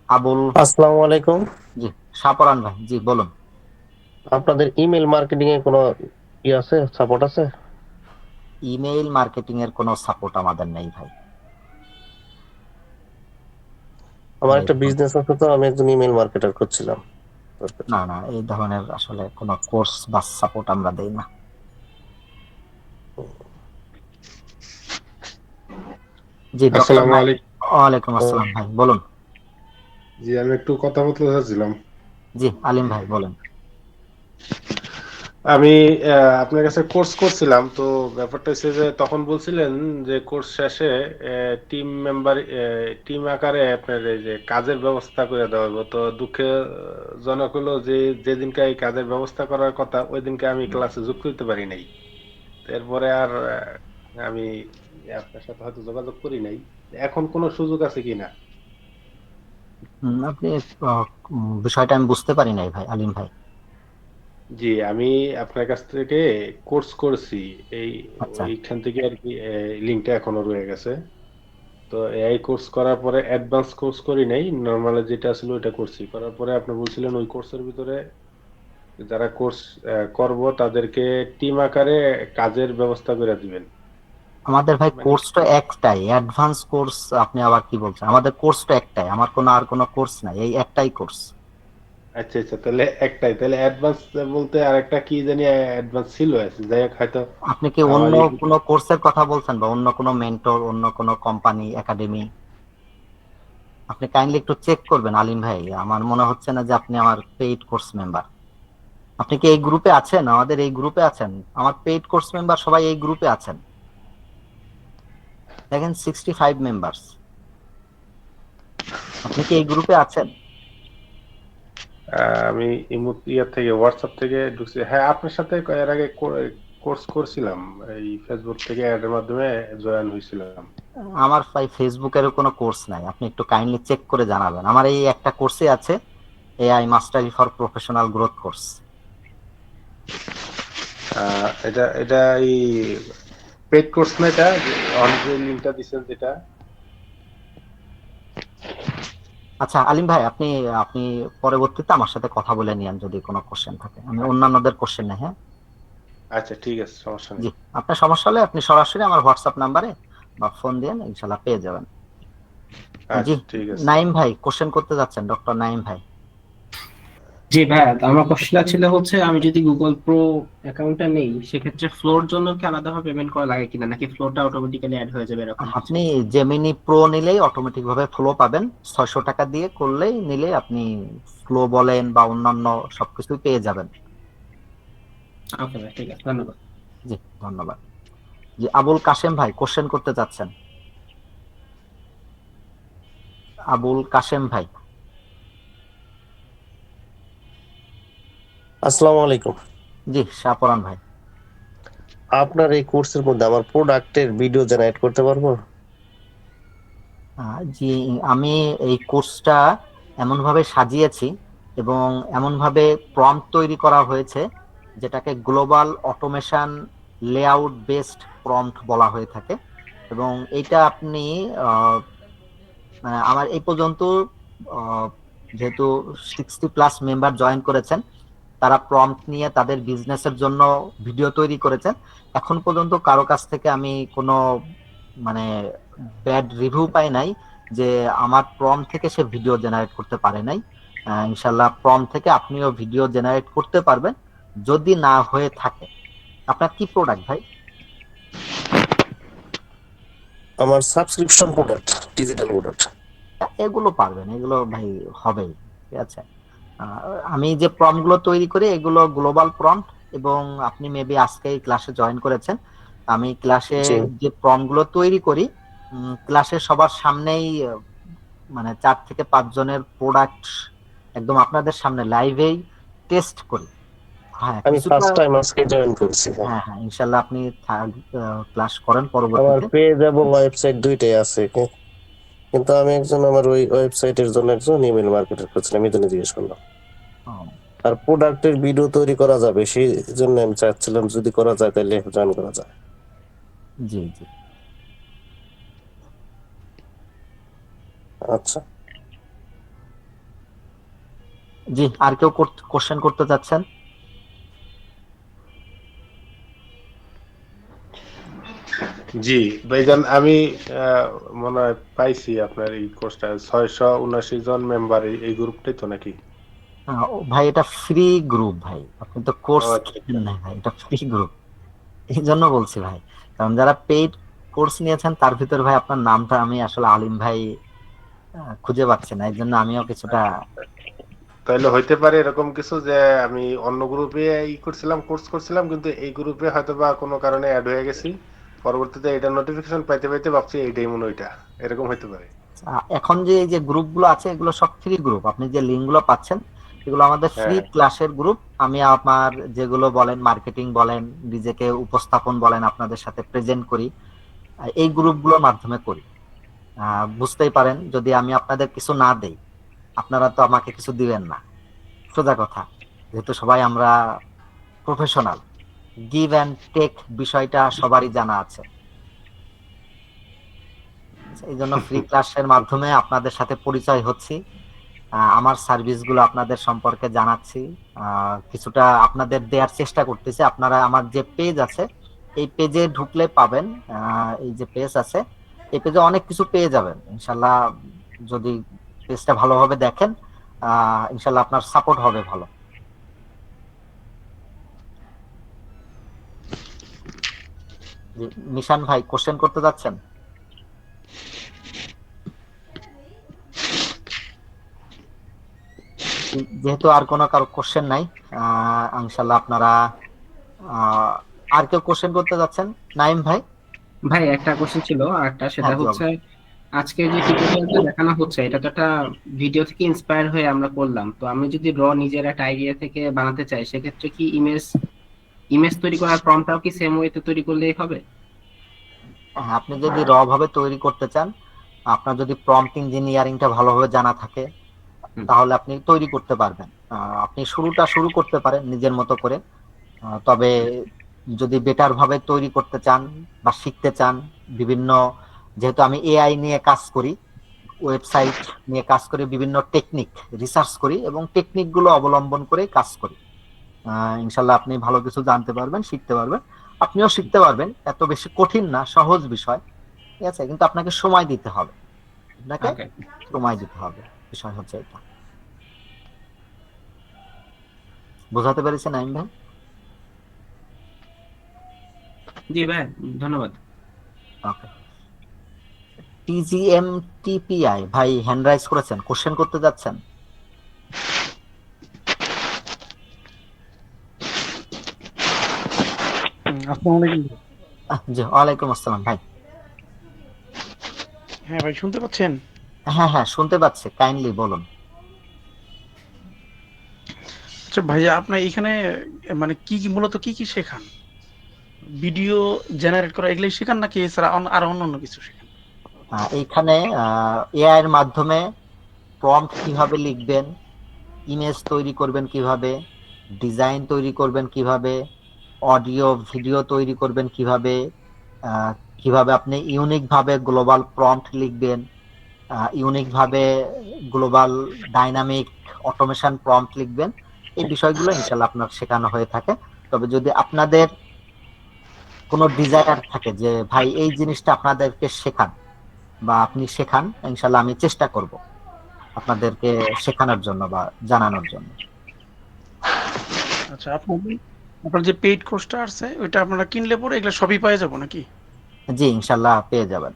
আবুল, আসসালামু আলাইকুম। জি, সাপরান ভাই, জি বলুন। আপনাদের ইমেল মার্কেটিং এ কোনো আছে, সাপোর্ট আছে? ইমেইল মার্কেটিং এর কোনো সাপোর্ট আমাদের নেই ভাই। আমার এই একটা বিজনেস আছে, তো আমি একজন ইমেল মার্কেটার করছিলাম। না না, এই ধরনের আসলে কোনো কোর্স বা সাপোর্ট আমরা দেই না। জি, ডক্টর আসসালামু ভাই। আলাইকুম। ওয়ালাইকুম আসসালাম ভাই, বলুন। জি, আমি একটু কথা বলতে চাচ্ছিলাম। জি, আলিম ভাই বলেন। আমি আপনার কাছে কোর্স করছিলাম, তো ব্যাপারটা হচ্ছে যে তখন বলছিলেন যে কোর্স শেষে টিম মেম্বার, টিম আকারে আপনার এই যে কাজের ব্যবস্থা করে দেওয়া হবে। তো দুঃখজনক হলো যে যেদিনকে এই কাজের ব্যবস্থা করার কথা ওই দিনকে আমি ক্লাসে যুক্ত হতে পারি নাই। তো এরপরে আর আমি আপনার সাথে হয়তো যোগাযোগ করি নাই। এখন কোনো সুযোগ আছে কিনা? আপনি বিষয়টা আমি বুঝতে পারি নাই ভাই, আলিম ভাই। জি, আমি আপনার কাছ থেকে কোর্স করছি। এই আচ্ছা, এইখান থেকে আর কি লিঙ্কটা এখনো রয়ে গেছে। তো এআই কোর্স করার পরে অ্যাডভান্স কোর্স করি নাই, নর্মাল যেটা ছিল ওইটা করছি। করার পরে আপনি বলছিলেন ওই কোর্সের ভিতরে যারা কোর্স করব তাদেরকে টিম আকারে কাজের ব্যবস্থা করে দিবেন। আমাদের ভাই মানে কোর্স তো একটাই, অ্যাডভান্স কোর্স আপনি আবার কি বলছেন? আমাদের কোর্স তো একটাই, আমার কোনো আর কোনো কোর্স নাই, এই একটাই কোর্স। আচ্ছা আচ্ছা, তাহলে একটাই, তাহলে অ্যাডভান্স বলতে আরেকটা কি জানি অ্যাডভান্স ছিল আছে, যাই হোক হয়তো আপনি কি অন্য আমারই। কোনো কোর্সের কথা বলছেন, বা অন্য কোনো মেন্টর, অন্য কোনো কোম্পানি, একাডেমি? আপনি কাইন্ডলি একটু চেক করবেন আলিম ভাই, আমার মনে হচ্ছে না যে আপনি আমার পেইড কোর্স মেম্বার। আপনি কি এই গ্রুপে আছেন? আমাদের এই গ্রুপে আছেন? আমার পেইড কোর্স মেম্বার সবাই এই গ্রুপে আছেন, দেখেন 65 মেম্বার্স। আপনি কি এই গ্রুপে আছেন? আমি ইয়ার থেকে হোয়াটসঅ্যাপ থেকে ঢুকছি। হ্যাঁ, আপনার সাথে এর আগে কোর্স করছিলাম, এই ফেসবুক থেকে অ্যাডের মাধ্যমে জয়েন হয়েছিলাম। আমার ভাই ফেসবুকেরও কোনো কোর্স নাই, আপনি একটু কাইন্ডলি চেক করে জানাবেন। আমার এই একটা কোর্সে আছে, AI Mashrafe for professional growth course. এটা এটা এই পেড কোর্স না, এটা অন যে লিঙ্কটা দিছেন যেটা? আচ্ছা আলিম ভাই, আপনি আপনি পরবর্তীতে আমার সাথে কথা বলে নিয়েন যদি কোনো কোশ্চেন থাকে, আমি অন্যান্যদের কোশ্চেন নেই। হ্যাঁ, আচ্ছা ঠিক আছে, সমস্যা নেই। জি, আপনার সমস্যা হলে আপনি সরাসরি আমার হোয়াটসঅ্যাপ নাম্বারে বা ফোন দিয়ে ইনশাল্লাহ পেয়ে যাবেন। জি, আচ্ছা ঠিক আছে। নাইম ভাই কোশ্চেন করতে যাচ্ছেন, ডক্টর নাইম ভাই। জি ভাই, তো আমার কোশ্চেনটা ছিল হচ্ছে আমি যদি গুগল প্রো অ্যাকাউন্টটা নেই সেক্ষেত্রে ফ্লোর জন্য কি আলাদাভাবে পেমেন্ট করা লাগে কিনা, নাকি ফ্লোরটা অটোমেটিক্যালি অ্যাড হয়ে যাবে এরকম কিছু? আপনি জেমিনি প্রো নিলেই অটোমেটিক ভাবে ফ্লো পাবেন, 600 টাকা দিয়ে করলেই নিলে আপনি ফ্লো বলেন বা অন্যান্য সবকিছু পেয়ে যাবেন। ওকে ভাই, ঠিক আছে, ধন্যবাদ। জি, ধন্যবাদ। জি, আবুল কাশেম ভাই কোশ্চেন করতে চাচ্ছেন। আবুল কাশেম ভাই। আসসালামু আলাইকুম। জি, শাহপরান ভাই। আপনার এই কোর্সের মধ্যে আমার প্রোডাক্টের ভিডিও জেনারেট করতে পারবো? জি, আমি এই কোর্সটা এমন ভাবে সাজিয়েছি এবং এমন ভাবে প্রম্পট তৈরি করা হয়েছে যেটাকে global automation layout based prompt বলা হয়ে থাকে। এবং এইটা আপনি মানে আমার এই পর্যন্ত যেহেতু 60+ মেম্বার জয়েন করেছেন, তারা প্রম্পট নিয়ে তাদের বিজনেসের জন্য ভিডিও তৈরি করেছেন। এখন পর্যন্ত কারো কাছ থেকে আমি কোনো মানে ব্যাড রিভিউ পাই নাই যে আমার প্রম্পট থেকে সে ভিডিও জেনারেট করতে পারে নাই। ইনশাল্লাহ প্রম্পট থেকে আপনিও ভিডিও জেনারেট করতে পারবেন যদি না হয়ে থাকে। আপনার কি প্রোডাক্ট ভাই? আমার সাবস্ক্রিপশন প্রোডাক্ট, ডিজিটাল প্রোডাক্ট। এগুলো পারবেন, এগুলো ভাই হবেই। ঠিক আছে, আমি যে প্রম্পট গুলো তৈরি করি এগুলো গ্লোবাল প্রম্পট, এবং আপনি মেবি আজকে এই ক্লাসে জয়েন করেছেন। আমি ক্লাসে জি। যে প্রম্পট গুলো তৈরি করি ক্লাসে সবার সামনেই মানে 4 থেকে 5 জনের প্রোডাক্ট একদম আপনাদের সামনে লাইভেই টেস্ট করি। হ্যাঁ, আমি কিছুটা। ফার্স্ট টাইম আজকে জয়েন করছি। হ্যাঁ হ্যাঁ, ইনশাল্লাহ আপনি ক্লাস করেন আমার পরবর্তীতে। পেজ এবং ওয়েবসাইট দুইটাই আছে, কিন্তু আমি একজন আমার ওই ওয়েবসাইটের জন্য একজন ইমেল মার্কেটার করছিলাম, এই জন্য জিজ্ঞেস করলাম। আর প্রোডাক্টের ভিডিও তৈরি করা যাবে সেই জন্য আমি চাচ্ছিলাম যদি করা যায় তাহলে জয়েন করা যায়। জি জি। আচ্ছা। জি, আর কেউ কোশ্চেন করতে চাচ্ছেন? জি ভাইজান, আমি মনে হয় পাইছি আপনার এই কোর্সটা 679 জন মেম্বার এই গ্রুপটাই তো নাকি? ভাই এটা ফ্রি গ্রুপ ভাই, আপনি তো কোর্স আচ্ছা কিনেন না ভাই, এটা ফ্রি গ্রুপ। এই জন্য বলছি ভাই, কারণ যারা পেইড কোর্স নিয়েছেন তার ভিতর ভাই আপনার নামটা আমি আসলে আলিম ভাই খুঁজে পাচ্ছি না, এই জন্য আমিও কিছুটা। তাহলে হইতে পারে এরকম কিছু যে আমি অন্য গ্রুপে কোর্স করছিলাম, কিন্তু এই গ্রুপে হয়তো বা কোনো কারণে অ্যাড হয়ে গেছি। পরবর্তীতে এটা নোটিফিকেশন পাইতে পাইতে ভাবছি এইটাই মনে হয়, ওইটা এরকম হইতে পারে। এখন যে এই যে গ্রুপগুলো আছে এগুলো সব ফ্রি গ্রুপ, আপনি যে লিঙ্কগুলো পাচ্ছেন এগুলো আমাদের ফ্রি হ্যাঁ ক্লাসের গ্রুপ। আমি আমার যেগুলো বলেন মার্কেটিং বলেন, নিজেকে উপস্থাপন বলেন, আপনাদের সাথে প্রেজেন্ট করি, এই গ্রুপগুলোর মাধ্যমে করি। বুঝতেই পারেন যদি আমি আপনাদের কিছু না দেই আপনারা তো আমাকে কিছু দিবেন না, সোজা কথা। যেহেতু সবাই আমরা প্রফেশনাল, গিভ অ্যান্ড টেক বিষয়টা সবারই জানা আছে। এই জন্য ফ্রি ক্লাসের মাধ্যমে আপনাদের সাথে পরিচয় হচ্ছি, আমার সার্ভিসগুলো আপনাদের সম্পর্কে জানাচ্ছি, কিছুটা আপনাদের দেওয়ার চেষ্টা করতেছি। আপনারা আমার যে পেজ আছে এই পেজে ঢুকলে পাবেন, এই যে পেজ আছে এই পেজে অনেক কিছু পেয়ে যাবেন ইনশাল্লাহ। যদি পেজটা ভালোভাবে দেখেন ইনশাল্লাহ আপনার সাপোর্ট হবে ভালো। নিশান ভাই কোশ্চেন করতে যাচ্ছেন? যেহেতু আর কোনো কারো কোশ্চেন নাই, ইনশাল্লাহ আপনারা আর কেউ কোশ্চেন করতে যাচ্ছেন? নাইম ভাই। ভাই একটা কোশ্চেন ছিল, একটা সেটা হ্যাঁ জি, হচ্ছে আজকে যে টিউটোরিয়ালটা দেখানো হচ্ছে এটা তো একটা ভিডিও থেকে ইন্সপায়ার হয়ে আমরা করলাম, তো আমি যদি নিজের একটা আইডিয়া থেকে বানাতে চাই সেক্ষেত্রে কি ইমেজ ইমেজ তৈরি করার প্রম্পটটাও কি সেম ওয়েতে তৈরি করলেই হবে? হ্যাঁ, আপনি যদি র ভাবে তৈরি করতে চান, আপনার যদি প্রম্পট ইঞ্জিনিয়ারিংটা ভালোভাবে জানা থাকে হুম। তাহলে আপনি তৈরি করতে পারবেন। আপনি শুরু করতে পারেন নিজের মতো করে। তবে যদি বেটার ভাবে তৈরি করতে চান বা শিখতে চান বিভিন্ন, যেহেতু আমি এআই নিয়ে কাজ করি, ওয়েবসাইট নিয়ে কাজ করি, বিভিন্ন টেকনিক রিসার্চ করি এবং টেকনিকগুলো অবলম্বন করে কাজ করি। ইনশাল্লাহ আপনি ভালো কিছু জানতে পারবেন, শিখতে পারবেন, আপনিও শিখতে পারবেন। এত বেশি কঠিন না, সহজ বিষয়, ঠিক আছে, কিন্তু আপনাকে সময় দিতে হবে, আপনাকে ওকে। সময় দিতে হবে, বিষয় হচ্ছে এটা। বোঝাতে পেরেছেন নাইম ভাই? জি ভাই, ধন্যবাদ। ওকে। টিজিএম টিপিআই ভাই হ্যান্ড রাইজ করেছেন, কোশ্চেন করতে যাচ্ছেন? আসসালামু আলাইকুম। জি, ওয়ালাইকুম আসসালাম ভাই। হ্যাঁ ভাই, শুনতে পাচ্ছেন? হ্যাঁ হ্যাঁ, শুনতে পাচ্ছি, কাইন্ডলি বলুন। আচ্ছা ভাইয়া, আপনার এখানে মানে মূলত কি শেখান? ভিডিও জেনারেট করা এগুলাই শেখান, নাকি এছাড়া আরো অন্যান্য কিছু শেখান? এইখানে এআই এর মাধ্যমে প্রম্পট কিভাবে লিখবেন, ইমেজ তৈরি করবেন কিভাবে, ডিজাইন তৈরি করবেন কিভাবে, অডিও ভিডিও তৈরি করবেন কিভাবে, আহ, কিভাবে আপনি ইউনিক ভাবে গ্লোবাল প্রম্পট লিখবেন, ইউনিক ভাবে গ্লোবাল ডাইনামিক অটোমেশন প্রম্পট লিখবেন, এই বিষয়গুলো ইনশাল্লাহ আপনার শেখানো হয়ে থাকে। তবে যদি আপনাদের কোনো ডিজায়ার থাকে যে ভাই এই জিনিসটা আপনাদেরকে শেখান বা আপনি শেখান, ইনশাল্লাহ আমি চেষ্টা করব আপনাদেরকে শেখানোর জন্য বা জানানোর জন্য। আচ্ছা, আপনার যে পেইড কোর্সটা আছে ওইটা আপনারা কিনলে পরে এগুলো সবই পেয়ে যাবো নাকি? জি, ইনশাল্লাহ পেয়ে যাবেন।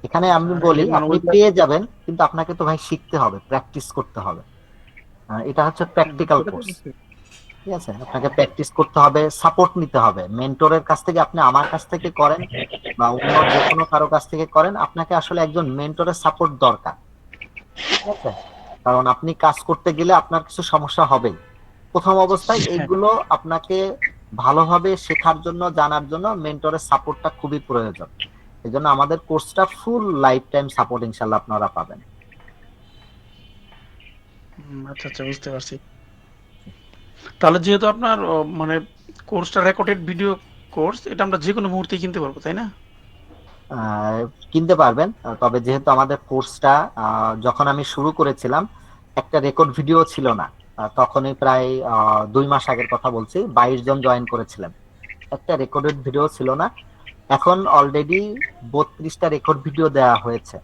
এখানে আচ্ছা, আমি আর বলি মানে আপনি ওইটা পেয়ে যাবেন, কিন্তু আপনাকে তো ভাই শিখতে হবে, প্র্যাকটিস করতে হবে। এটা হচ্ছে প্র্যাকটিক্যাল সেটা তো কোর্স, বুঝতে- ঠিক আছে, আপনাকে প্র্যাকটিস করতে হবে, সাপোর্ট নিতে হবে মেন্টরের কাছ থেকে। আপনি আমার কাছ থেকে করেন বা অন্য যে কোনো কারো কাছ থেকে করেন, আপনাকে আসলে একজন মেন্টরের সাপোর্ট দরকার, ঠিক আছে, কারণ আপনি কাজ করতে গেলে আপনার কিছু সমস্যা হবেই প্রথম অবস্থায়। হ্যাঁ, এইগুলো আপনাকে ভালোভাবে শেখার জন্য, জানার জন্য মেন্টরের সাপোর্টটা খুবই প্রয়োজন। এই জন্য আমাদের কোর্সটা ফুল লাইফ টাইম সাপোর্ট ইনশাল্লাহ আপনারা পাবেন। আচ্ছা আচ্ছা, বুঝতে পারছি। তাহলে যেহেতু আপনার মানে কোর্সটা রেকর্ডেড ভিডিও কোর্স, এটা আমরা যে কোনো মুহূর্তে কিনতে পারবো, তাই না? আহ, কিনতে পারবেন। তবে যেহেতু আমাদের কোর্সটা যখন আমি শুরু করেছিলাম একটা রেকর্ড ভিডিও ছিল না, তখনই প্রায় 2 মাস আগের কথা বলছি, 22 জন জয়েন করেছিলেন, একটা রেকর্ডেড ভিডিও ছিল না। এখন অলরেডি 32টা রেকর্ড ভিডিও দেওয়া হয়েছে।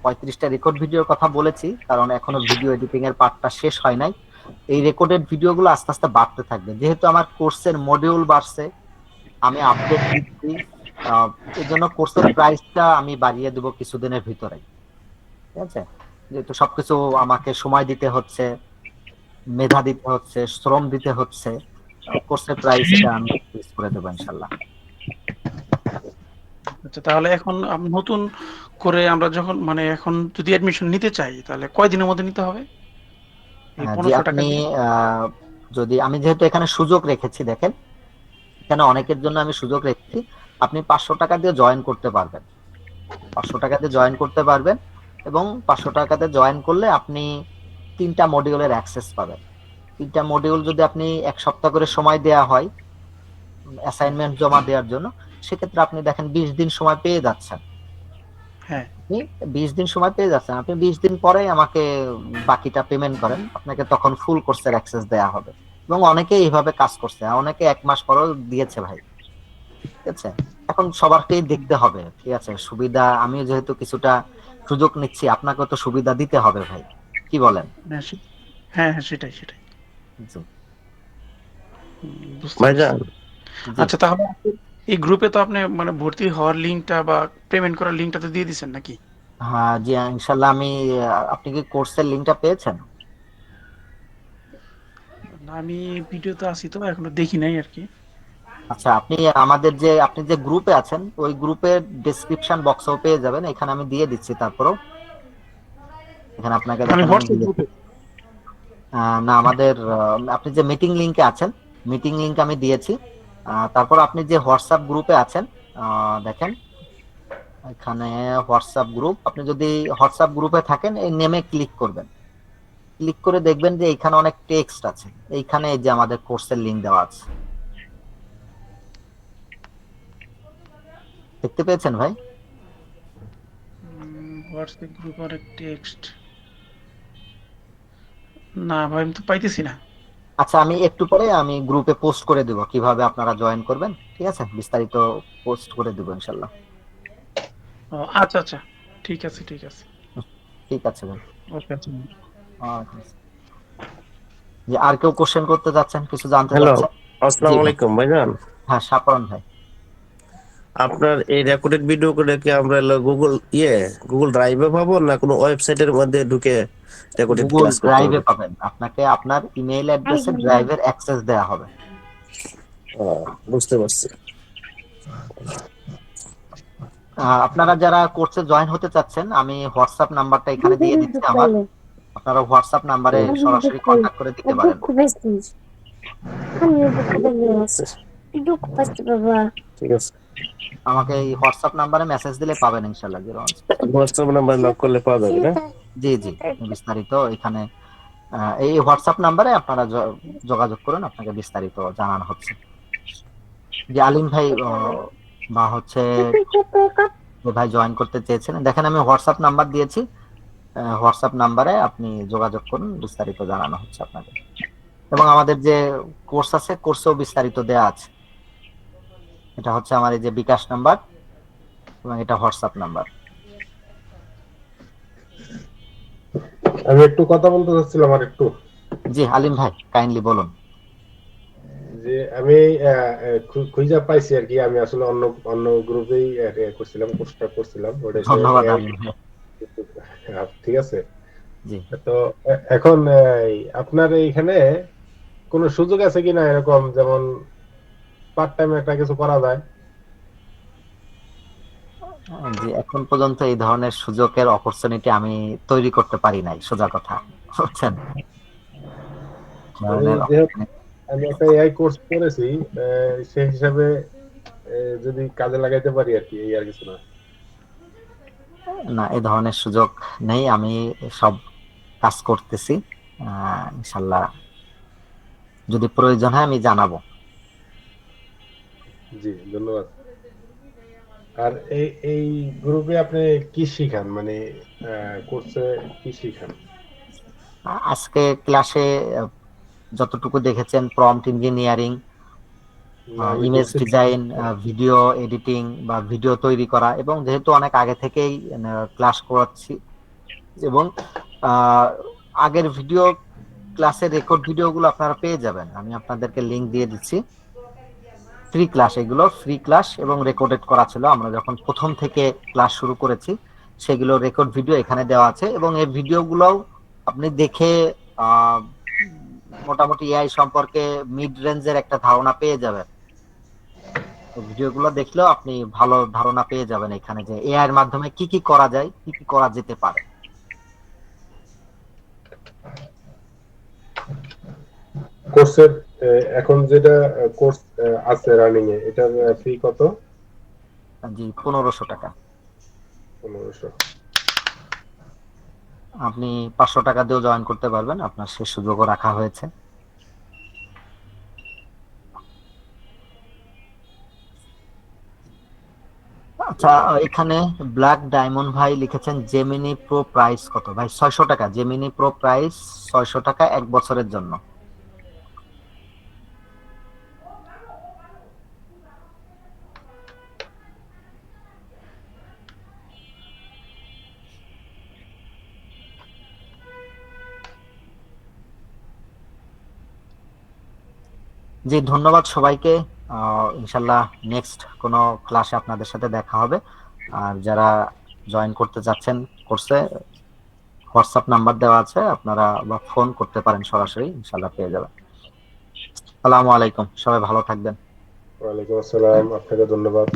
35টা রেকর্ড ভিডিওর কথা বলেছি কারণ এখনো ভিডিও এডিটিং এর পার্টটা শেষ হয় নাই। এই রেকর্ডেড ভিডিওগুলো আস্তে আস্তে বাড়তে থাকবে, যেহেতু আমার কোর্সের মডিউল বাড়ছে, আমি আপডেট দিচ্ছি। আহ, এই জন্য কোর্সের প্রাইসটা আমি বাড়িয়ে দেবো কিছুদিনের ভিতরে, ঠিক আছে, যেহেতু সবকিছু আমাকে সময় দিতে হচ্ছে, মেধা দিতে হচ্ছে, শ্রম দিতে হচ্ছে, কোর্সের প্রাইসটা আমি increase করে দেবো ইনশাল্লাহ। আচ্ছা, তাহলে এখন নতুন করে আমরা যখন মানে এখন যদি অ্যাডমিশন নিতে চাই, তাহলে কয়দিনের মধ্যে নিতে হবে এই যে 1500 টাকা আপনি দিয়ে? আহ, যদি আমি যেহেতু এখানে সুযোগ রেখেছি, দেখেন এখানে অনেকের জন্য আমি সুযোগ রেখেছি, আপনি 500 টাকা দিয়ে জয়েন করতে পারবেন, 500 টাকা দিয়ে জয়েন করতে পারবেন, এবং 500 টাকাতে জয়েন করলে আপনি 3টা মডিউলের অ্যাক্সেস পাবেন। 3টা মডিউল যদি আপনি 1 সপ্তাহ করে সময় দেওয়া হয় অ্যাসাইনমেন্ট জমা দেওয়ার জন্য, সেক্ষেত্রে আপনি দেখেন 20 দিন সময় পেয়ে যাচ্ছেন। হ্যাঁ, আপনি 20 দিন সময় পেয়ে যাচ্ছেন, আপনি 20 দিন পরে আমাকে বাকিটা পেমেন্ট করেন, আপনাকে তখন ফুল কোর্সের অ্যাক্সেস দেওয়া হবে। এবং অনেকে এইভাবে কাজ করছে, অনেকে 1 মাস পরেও দিয়েছে ভাই, ঠিক আছে। এখন সবারকেই দেখতে হবে, ঠিক আছে, সুবিধা, আমিও যেহেতু কিছুটা সুযোগ নিচ্ছি, আপনাকেও তো সুবিধা দিতে হবে ভাই, কি বলেন? হ্যাঁ, হ্যাঁ হ্যাঁ, সেটাই সেটাই। জি বুঝতে পারছি। ভাইজান, জি। আচ্ছা, তাহলে এই গ্রুপে তো আপনি মানে ভর্তি হওয়ার লিঙ্কটা বা পেমেন্ট করার লিঙ্কটা তো দিয়ে দিচ্ছেন নাকি? হ্যাঁ জি, ইনশাল্লাহ আমি আপনি কি কোর্সের লিঙ্কটা পেয়েছেন? না, আমি ভিডিওতে আছি তো এখনো দেখি নাই আর কি। আচ্ছা, আপনি যে গ্রুপে আছেন ওই গ্রুপের ডেসক্রিপশন বক্সেও পেয়ে যাবেন, এখানে আমি দিয়ে দিচ্ছি। তারপরেও এখানে আপনাকে আমি দেখেন আমি হোয়াটসঅ্যাপ দিয়ে, গ্রুপে। না আমাদের আপনি যে মিটিং লিংকে আছেন, মিটিং লিংক আমি দিয়েছি। তারপর আপনি যে হোয়াটসঅ্যাপ গ্রুপে আছেন, দেখেন এখানে হোয়াটসঅ্যাপ গ্রুপ, আপনি যদি হোয়াটসঅ্যাপ গ্রুপে থাকেন এই নেমে ক্লিক করবেন, ক্লিক করে দেখবেন যে এখানে অনেক টেক্সট আছে, এইখানে এই যে আমাদের কোর্সের লিংক দেওয়া আছে, দেখতে পেয়েছেন ভাই? হোয়াটসঅ্যাপ গ্রুপ আর টেক্সট, না ভাই আমি তো পাইতেছি না। আচ্ছা, আমি একটু পরে আমি গ্রুপে পোস্ট করে দেব কিভাবে আপনারা জয়েন করবেন, ঠিক আছে? বিস্তারিত পোস্ট করে দেব ইনশাল্লাহ। ও আচ্ছা আচ্ছা, ঠিক আছে ঠিক আছে। ঠিক আছে ভাই। ওকে আচ্ছা। আচ্ছা। যে আর কেউ কোশ্চেন করতে যাচ্ছেন, কিছু জানতে হ্যালো, চাচ্ছেন? আসসালামু জি ভাই। আলাইকুম ভাইজান। হ্যাঁ, সাপরন ভাই। আপনার এই রেকর্ডেড ভিডিও করে কি আমরা গুগল ড্রাইভে পাবো না কোনো ওয়েবসাইটের মধ্যে ঢুকে রেকর্ডেড গুগল ক্লাস করতে ড্রাইভে হবে? পাবেন, আপনাকে আপনার ইমেইল অ্যাড্রেসে ড্রাইভের অ্যাক্সেস দেওয়া হবে। বুঝতে পারছি। আপনারা যারা কোর্সে জয়েন হতে চাচ্ছেন, আমি হোয়াটসঅ্যাপ নাম্বারটা এখানে দিয়ে দিচ্ছি আমার, আপনারা হোয়াটসঅ্যাপ নাম্বারে সরাসরি কন্ট্যাক্ট করে দিতে পারেন। ঠিক আছে, আমাকে এই হোয়াটসঅ্যাপ নাম্বারে মেসেজ দিলে পাবেন ইনশাআল্লাহ। হোয়াটসঅ্যাপ নাম্বার লক করলে পাওয়া যাবে না? জি জি, বিস্তারিত এখানে এই হোয়াটসঅ্যাপ নাম্বারে আপনারা যোগাযোগ করুন, আপনাকে বিস্তারিত জানানো হচ্ছে। যে আলিম ভাই বা হচ্ছে যে ভাই জয়েন করতে চেয়েছেন, দেখেন আমি হোয়াটসঅ্যাপ নাম্বার দিয়েছি, হোয়াটসঅ্যাপ নাম্বারে আপনি যোগাযোগ করুন, বিস্তারিত জানানো হচ্ছে আপনাকে। এবং আমাদের যে কোর্স আছে, কোর্সেও বিস্তারিত দেয়া আছে। এটা হচ্ছে আমার এই যে বিকাশ নাম্বার এবং এটা হোয়াটসঅ্যাপ নাম্বার। আমি একটু কথা বলতে চাচ্ছিলাম আর একটু। জি আলিম ভাই, কাইন্ডলি বলুন। যে আমি খুঁজে পাইছি আর কি, আমি আসলে অন্য অন্য গ্রুপেই করছিলাম, পোস্টটা করছিলাম ওটা। ধন্যবাদ আলিম ভাই। ঠিক আছে। জি, তো এখন আপনার এইখানে কোনো সুযোগ আছে কিনা এরকম, যেমন পার্ট টাইম একটা কিছু করা যায়? জি, এখন পর্যন্ত এই ধরনের সুযোগের অপরচুনিটি আমি তৈরি করতে পারি নাই, সোজা কথা, বুঝছেন? যেহেতু আমি একটা এআই কোর্স করেছি, সেই হিসাবে যদি কাজে লাগাইতে পারি আর কি, এই আর কিছু না। না, এই ধরনের সুযোগ নেই। আমি সব কাজ করতেছি, ইনশাল্লাহ যদি প্রয়োজন হয় আমি জানাবো। জি, ধন্যবাদ। আর এই গ্রুপে আপনি কি শিখান, মানে কোর্সে কি শিখান? আজকে ক্লাসে যতটুকু দেখেছেন, প্রম্পট ইঞ্জিনিয়ারিং, আমি ইমেজ দেখছি। ডিজাইন, ভিডিও এডিটিং বা ভিডিও তৈরি করা, এবং যেহেতু অনেক আগে থেকেই ক্লাস করাচ্ছি এবং আগের ভিডিও ক্লাসের রেকর্ড ভিডিওগুলো আপনারা পেয়ে যাবেন, আমি আপনাদেরকে লিংক দিয়ে দিচ্ছি। ফ্রি ক্লাস, এগুলো ফ্রি ক্লাস এবং রেকর্ডেড করা ছিল। আমরা যখন প্রথম থেকে ক্লাস শুরু করেছি, সেগুলো রেকর্ড ভিডিও এখানে দেওয়া আছে এবং এই ভিডিওগুলোও আপনি দেখে মোটামুটি এআই সম্পর্কে মিড রেঞ্জের একটা ধারণা পেয়ে যাবেন। ভিডিওগুলো দেখলেও আপনি ভালো ধারণা পেয়ে যাবেন এখানে, যে এআই এর মাধ্যমে কি কি করা যায়, কি কি করা যেতে পারে। কোর্সের এখন যেটা কোর্স আছে রানিং এ, এটার ফি কত? জি, 1500 টাকা। 1500। আপনি 500 টাকা দিয়েও জয়েন করতে পারবেন, আপনার সে সুযোগও রাখা হয়েছে। আচ্ছা, এখানে ব্ল্যাক ডায়মন্ড ভাই লিখেছেন জেমিনি প্রো প্রাইস কত? ভাই 600 টাকা, জেমিনি প্রো প্রাইস 600 টাকা 1 বছরের জন্য। জি, ধন্যবাদ সবাইকে। ইনশাল্লাহ নেক্সট কোনো ক্লাসে আপনাদের সাথে দেখা হবে। আর যারা জয়েন করতে যাচ্ছেন কোর্সে, হোয়াটসঅ্যাপ নাম্বার দেওয়া আছে, আপনারা বা ফোন করতে পারেন সরাসরি, ইনশাল্লাহ পেয়ে যাবেন। আসসালামু আলাইকুম, সবাই ভালো থাকবেন। ওয়ালাইকুম আসসালাম, আপনাকে ধন্যবাদ।